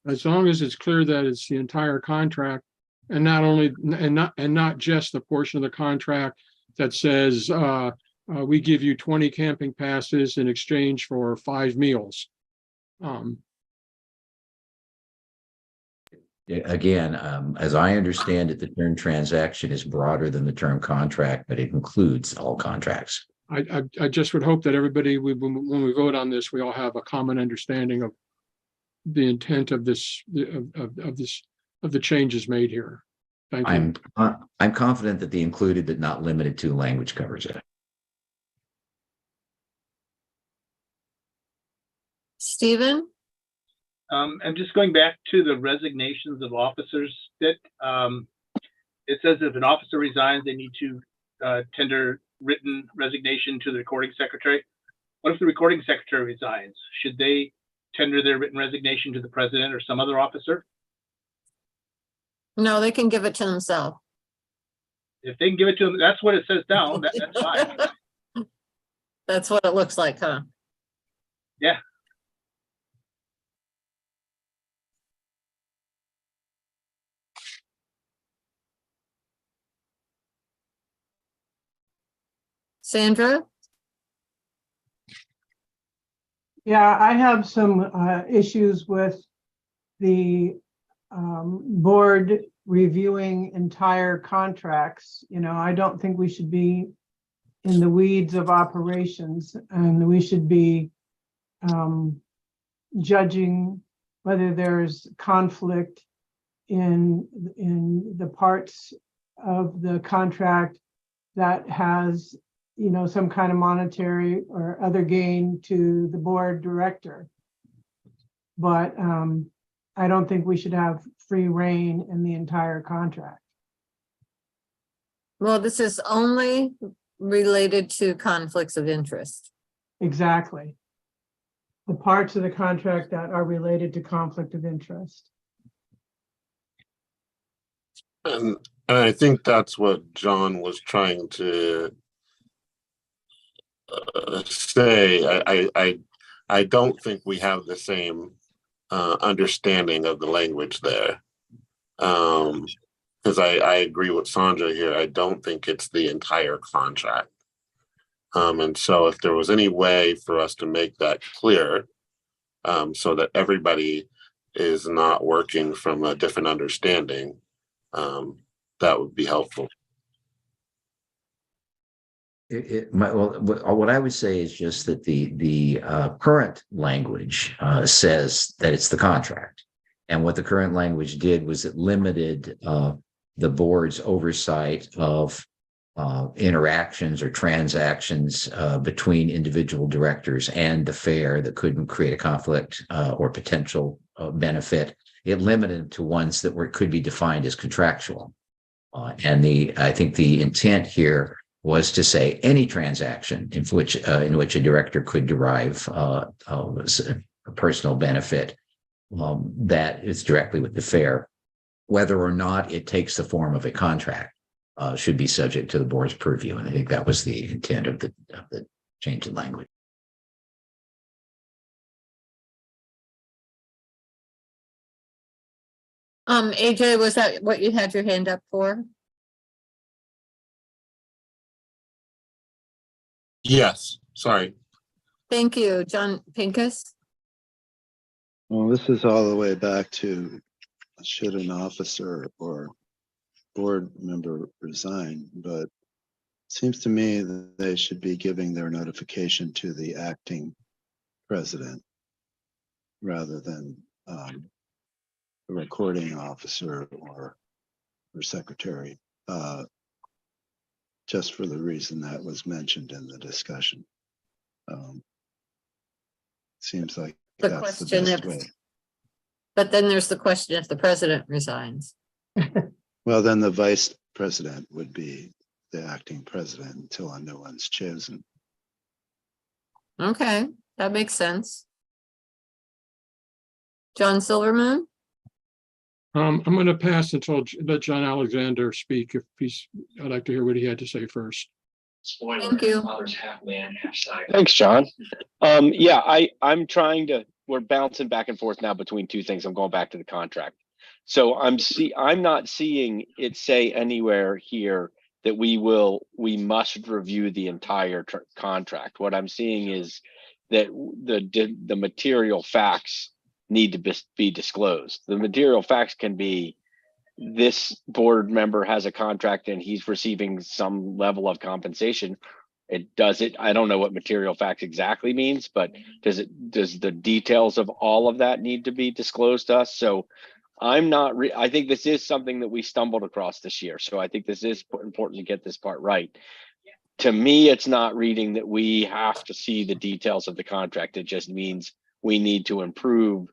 As long as it's clear that it's the entire contract, and not just the portion of the contract that says we give you 20 camping passes in exchange for 5 meals. Again, as I understand it, the term transaction is broader than the term contract, but it includes all contracts. I just would hope that everybody, when we vote on this, we all have a common understanding of the intent of this, of the changes made here. Thank you. I'm confident that the included but not limited to language covers it. Stephen? I'm just going back to the resignations of officers that it says if an officer resigns, they need to tender written resignation to the recording secretary. What if the recording secretary resigns? Should they tender their written resignation to the president or some other officer? No, they can give it to themselves. If they can give it to them, that's what it says down. That's fine. That's what it looks like, huh? Yeah. Sandra? Yeah, I have some issues with the board reviewing entire contracts. You know, I don't think we should be in the weeds of operations, and we should be judging whether there's conflict in the parts of the contract that has, you know, some kind of monetary or other gain to the board director. But I don't think we should have free reign in the entire contract. Well, this is only related to conflicts of interest. Exactly. the parts of the contract that are related to conflict of interest. And I think that's what John was trying to say. I don't think we have the same understanding of the language there. Because I agree with Sandra here. I don't think it's the entire contract. And so if there was any way for us to make that clear, so that everybody is not working from a different understanding, that would be helpful. What I would say is just that the current language says that it's the contract. And what the current language did was it limited the board's oversight of interactions or transactions between individual directors and the fair that couldn't create a conflict or potential benefit. It limited to ones that could be defined as contractual. And I think the intent here was to say any transaction in which a director could derive a personal benefit that is directly with the fair, whether or not it takes the form of a contract, should be subject to the board's purview. And I think that was the intent of the change in language. AJ, was that what you had your hand up for? Yes, sorry. Thank you, John Pincus. Well, this is all the way back to should an officer or board member resign, but it seems to me that they should be giving their notification to the acting president rather than the recording officer or secretary, just for the reason that was mentioned in the discussion. Seems like The that's the question best if, way. but then there's the question if the president resigns. Well, then the vice president would be the acting president until a new one's chosen. Okay, that makes sense. John Silverman? I'm going to pass until let John Alexander speak. I'd like to hear what he had to say first. Thank you. Thanks, John. I'm trying to, we're bouncing back and forth now between two things. I'm going back to the contract. So I'm not seeing it say anywhere here that we must review the entire contract. What I'm seeing is that the material facts need to be disclosed. The material facts can be this board member has a contract and he's receiving some level of compensation. I don't know what material facts exactly means, but does the details of all of that need to be disclosed to us? So I think this is something that we stumbled across this year. So I think this is important to get this part right. To me, it's not reading that we have to see the details of the contract. It just means we need to approve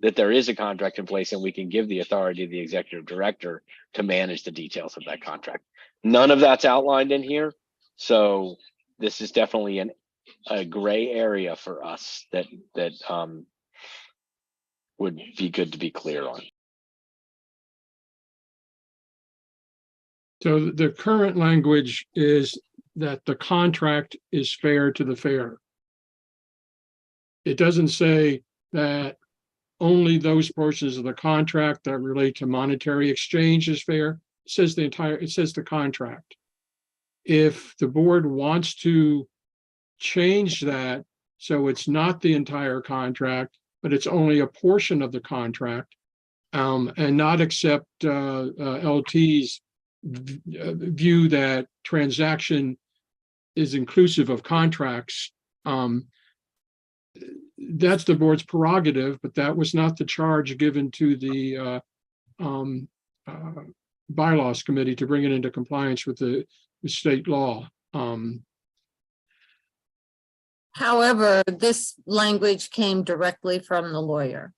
that there is a contract in place and we can give the authority to the executive director to manage the details of that contract. None of that's outlined in here. So this is definitely a gray area for us that would be good to be clear on. So the current language is that the contract is fair to the fair. It doesn't say that only those portions of the contract that relate to monetary exchange is fair. It says the contract. If the board wants to change that, so it's not the entire contract, but it's only a portion of the contract, and not accept LT's view that transaction is inclusive of contracts, that's the board's prerogative, but that was not the charge given to the bylaws committee to bring it into compliance with the state law. However, this language came directly from the lawyer.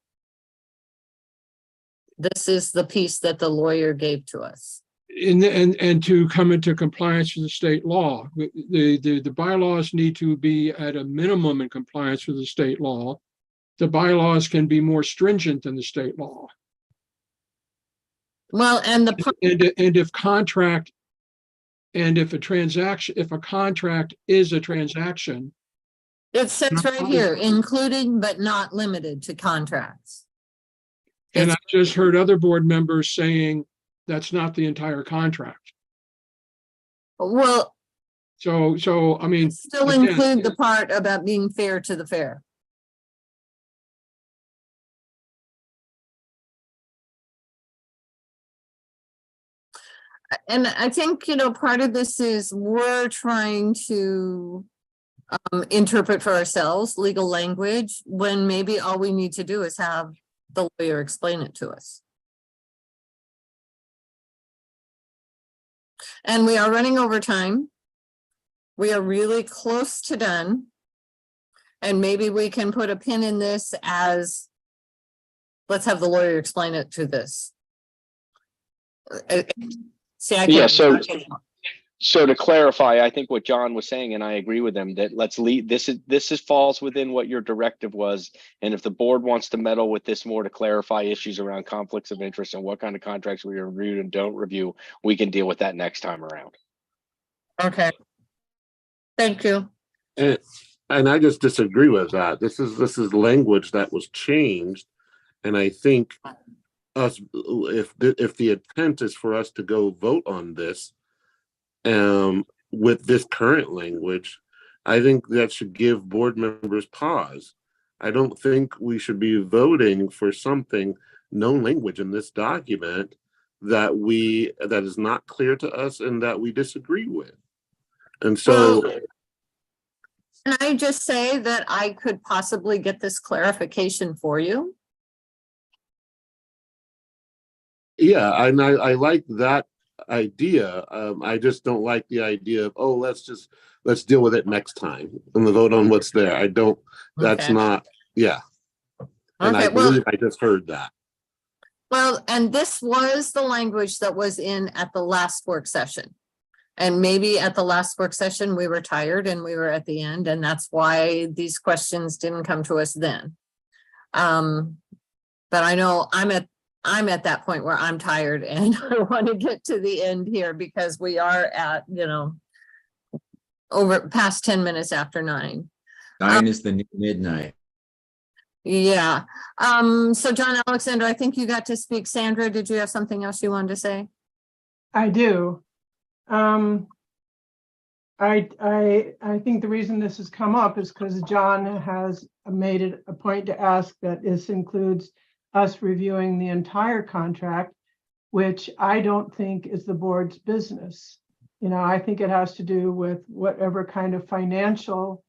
This is the piece that the lawyer gave to us. and to come into compliance with the state law. The bylaws need to be at a minimum in compliance with the state law. The bylaws can be more stringent than the state law. Well, and the, And if contract, and if a transaction, if a contract is a transaction, it says right here, including but not limited to contracts. and I just heard other board members saying that's not the entire contract. Well, So, I mean. still again, include the part about being fair to the fair. And I think, you know, part of this is we're trying to interpret for ourselves legal language when maybe all we need to do is have the lawyer explain it to us. And we are running over time. We are really close to done. And maybe we can put a pin in this as, let's have the lawyer explain it to this. See, I Yeah, can't- so to clarify, I think what John was saying, and I agree with him, that let's leave, this is falls within what your directive was. And if the board wants to meddle with this more to clarify issues around conflicts of interest and what kind of contracts we reviewed and don't review, we can deal with that next time around. Okay. Thank you. And I just disagree with that. This is language that was changed. And I think if the intent is for us to go vote on this, with this current language, I think that should give board members pause. I don't think we should be voting for something, no language in this document that is not clear to us and that we disagree with. And so, Can I just say that I could possibly get this clarification for you? yeah, and I like that idea. I just don't like the idea of, oh, let's deal with it next time and vote on what's there. I don't, that's Okay. not, yeah. And I Okay, well- believe I just heard that. Well, and this was the language that was in at the last work session. And maybe at the last work session, we were tired and we were at the end, and that's why these questions didn't come to us then. But I know I'm at that point where I'm tired and I want to get to the end here because we are at, you know, over past 10 minutes after 9. 9 is the new midnight. Yeah. So John Alexander, I think you got to speak. Sandra, did you have something else you wanted to say? I do. I think the reason this has come up is because John has made it a point to ask that this includes us reviewing the entire contract, which I don't think is the board's business. You know, I think it has to do with whatever kind of financial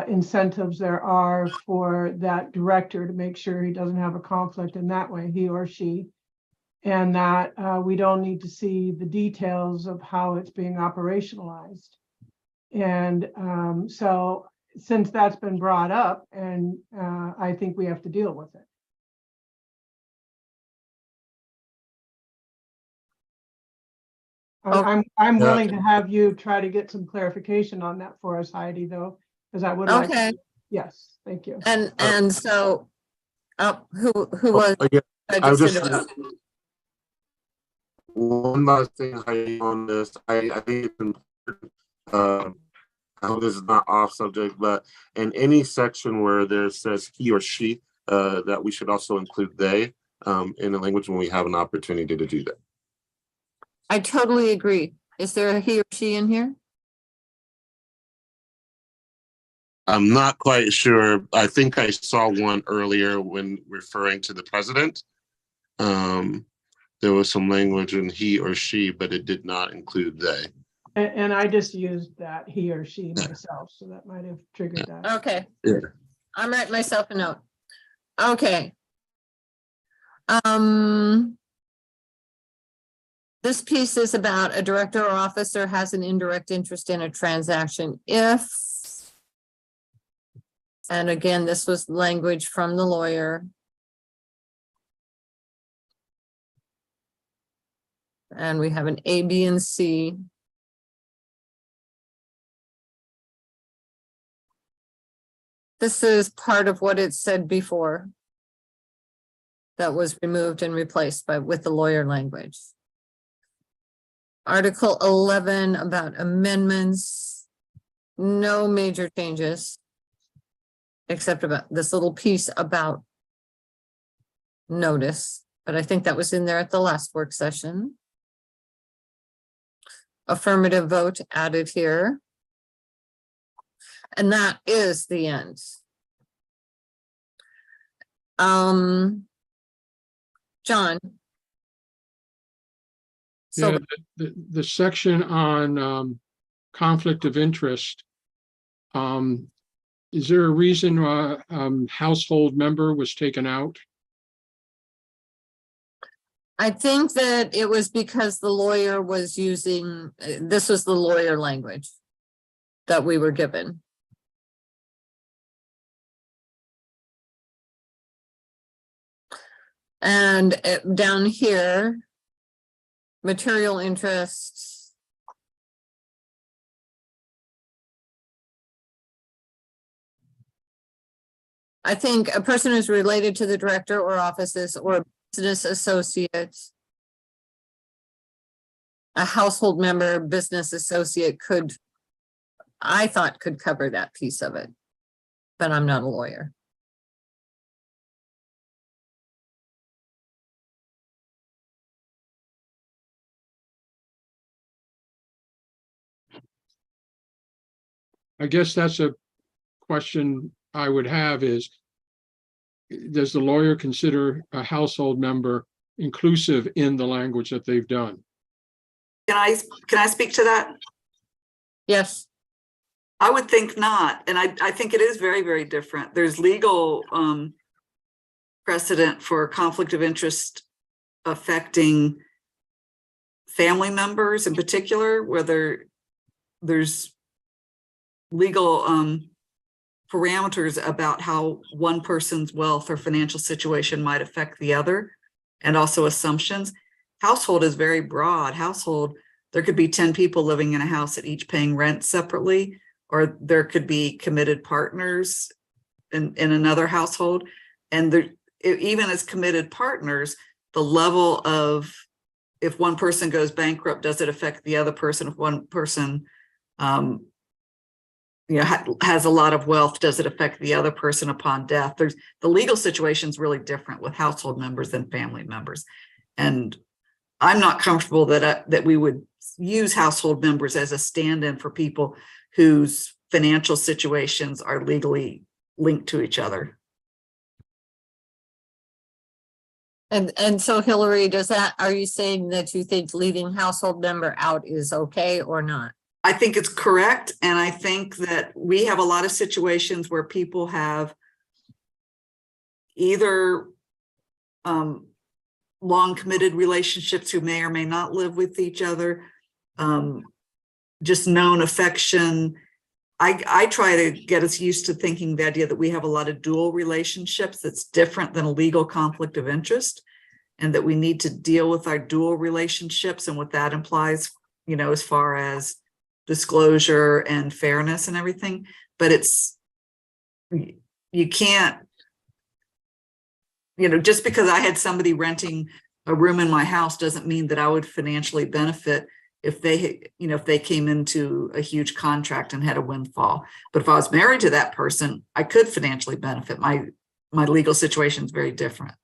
incentives there are for that director to make sure he doesn't have a conflict in that way, he or she. And that we don't need to see the details of how it's being operationalized. And so since that's been brought up, and I think we have to deal with it. I'm willing to have you try to get some clarification on that for us, Heidi, though, because I would like. Okay. Yes, thank you. And so, who was? I was just one last thing on this. I think it's important. I hope this is not off subject, but in any section where there says he or she, that we should also include they in the language when we have an opportunity to do that. I totally agree. Is there a he or she in here? I'm not quite sure. I think I saw one earlier when referring to the president. There was some language in he or she, but it did not include they. And I just used that he or she myself, so that might have triggered that. Okay. Yeah. I'm writing myself a note. Okay. This piece is about a director or officer has an indirect interest in a transaction if, and again, this was language from the lawyer. And we have an A, B, and C. This is part of what it said before. That was removed and replaced with the lawyer language. Article 11 about amendments, no major changes. Except about this little piece about notice, but I think that was in there at the last work session. Affirmative vote added here. And that is the end. John. So Yeah, the section on conflict of interest. Is there a reason household member was taken out? I think that it was because the lawyer was using, this was the lawyer language that we were given. And down here, material interests. I think a person who's related to the director or offices or business associates. A household member, business associate could, I thought could cover that piece of it, but I'm not a lawyer. I guess that's a question I would have is, does the lawyer consider a household member inclusive in the language that they've done? Can I speak to that? Yes. I would think not. And I think it is very, very different. There's legal precedent for conflict of interest affecting family members in particular, whether there's legal parameters about how one person's wealth or financial situation might affect the other, and also assumptions. Household is very broad. Household, there could be 10 people living in a house that each paying rent separately, or there could be committed partners in another household. And there, even as committed partners, the level of, if one person goes bankrupt, does it affect the other person? If one person has a lot of wealth, does it affect the other person upon death? There's the legal situation is really different with household members than family members. And I'm not comfortable that we would use household members as a stand-in for people whose financial situations are legally linked to each other. And so Hillary, are you saying that you think leaving household member out is okay or not? I think it's correct. And I think that we have a lot of situations where people have either long committed relationships who may or may not live with each other, just known affection. I try to get us used to thinking the idea that we have a lot of dual relationships that's different than a legal conflict of interest, and that we need to deal with our dual relationships and what that implies, as far as disclosure and fairness and everything. But you can't, just because I had somebody renting a room in my house doesn't mean that I would financially benefit if they came into a huge contract and had a windfall. But if I was married to that person, I could financially benefit. My legal situation is very different.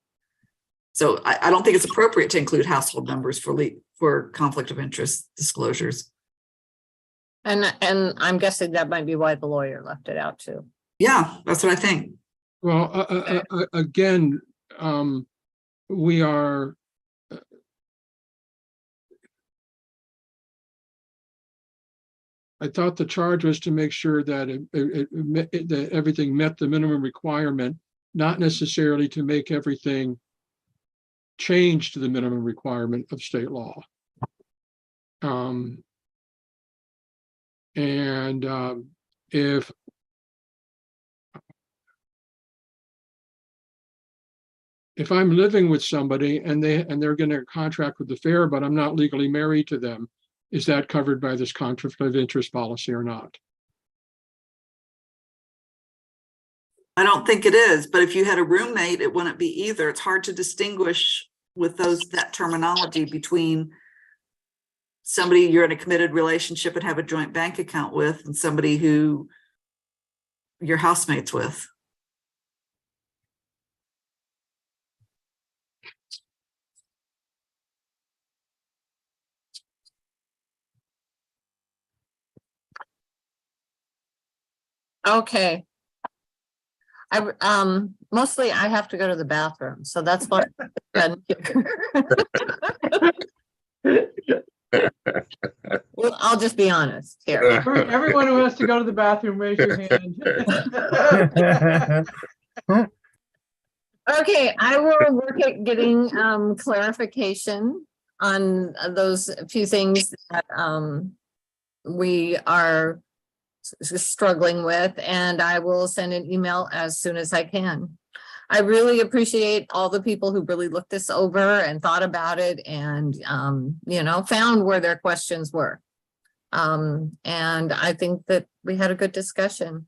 So I don't think it's appropriate to include household members for conflict of interest disclosures. And I'm guessing that might be why the lawyer left it out too. Yeah, that's what I think. Well, again, we are. I thought the charge was to make sure that that everything met the minimum requirement, not necessarily to make everything change to the minimum requirement of state law. If if I'm living with somebody and they're going to contract with the fair, but I'm not legally married to them, is that covered by this conflict of interest policy or not? I don't think it is, but if you had a roommate, it wouldn't be either. It's hard to distinguish with that terminology between somebody you're in a committed relationship and have a joint bank account with and somebody who you're housemates with. Okay. Mostly I have to go to the bathroom, so that's why. Well, I'll just be honest here. Everyone who has to go to the bathroom, raise your hand. Okay, I will work at getting clarification on those few things that we are struggling with, and I will send an email as soon as I can. I really appreciate all the people who really looked this over and thought about it and, you know, found where their questions were. And I think that we had a good discussion.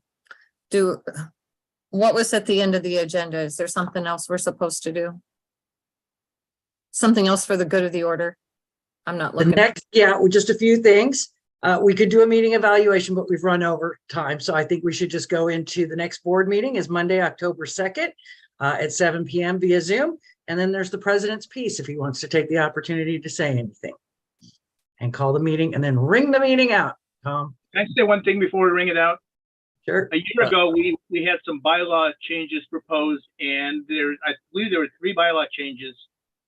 What was at the end of the agenda? Is there something else we're supposed to do? Something else for the good of the order? I'm not looking. With just a few things. We could do a meeting evaluation, but we've run over time. So I think we should just go into the next board meeting is Monday, October 2nd at 7 p.m. via Zoom. And then there's the president's piece if he wants to take the opportunity to say anything and call the meeting and then ring the meeting out. Tom? Can I say one thing before we ring it out? Sure. A year ago, we had some bylaw changes proposed, and I believe there were 3 bylaw changes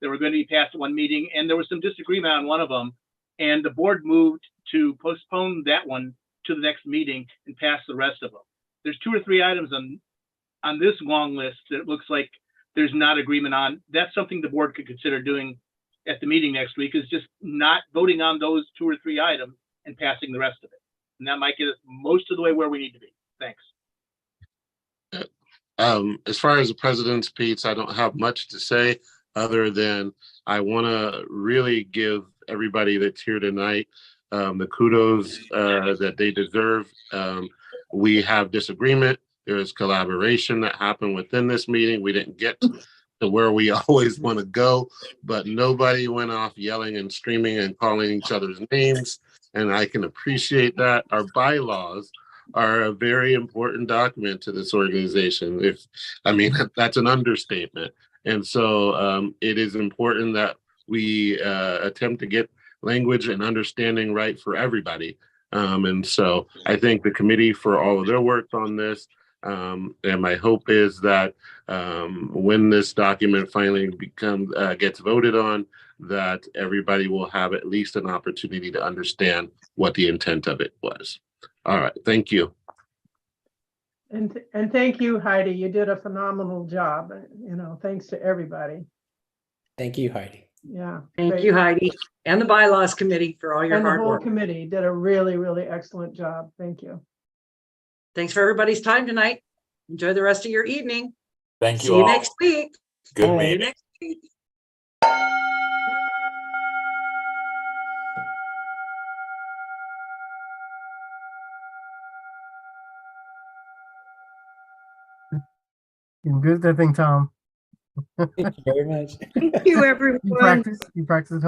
that were going to be passed at one meeting, and there was some disagreement on one of them, and the board moved to postpone that one to the next meeting and pass the rest of them. There's 2 or 3 items on this long list that it looks like there's not agreement on. That's something the board could consider doing at the meeting next week, is just not voting on those 2 or 3 items and passing the rest of it. And that might get us most of the way where we need to be. Thanks. As far as the president's piece, I don't have much to say other than I want to really give everybody that's here tonight the kudos that they deserve. We have disagreement. There is collaboration that happened within this meeting. We didn't get to where we always want to go, but nobody went off yelling and screaming and calling each other's names. And I can appreciate that. Our bylaws are a very important document to this organization. That's an understatement. And so it is important that we attempt to get language and understanding right for everybody. And so I thank the committee for all of their work on this. And my hope is that when this document finally gets voted on, that everybody will have at least an opportunity to understand what the intent of it was. All right, thank you. And thank you, Heidi. You did a phenomenal job. You know, thanks to everybody. Thank you, Heidi. Yeah. Thank you, Heidi, and the bylaws committee for all your And the hard whole work. committee did a really, really excellent job. Thank you. Thanks for everybody's time tonight. Enjoy the rest of your evening. Thank you See you all. next week. Good See you meeting. next week. You're good at that thing, Tom. Thank you very much. Thank you, everyone. You practice at home.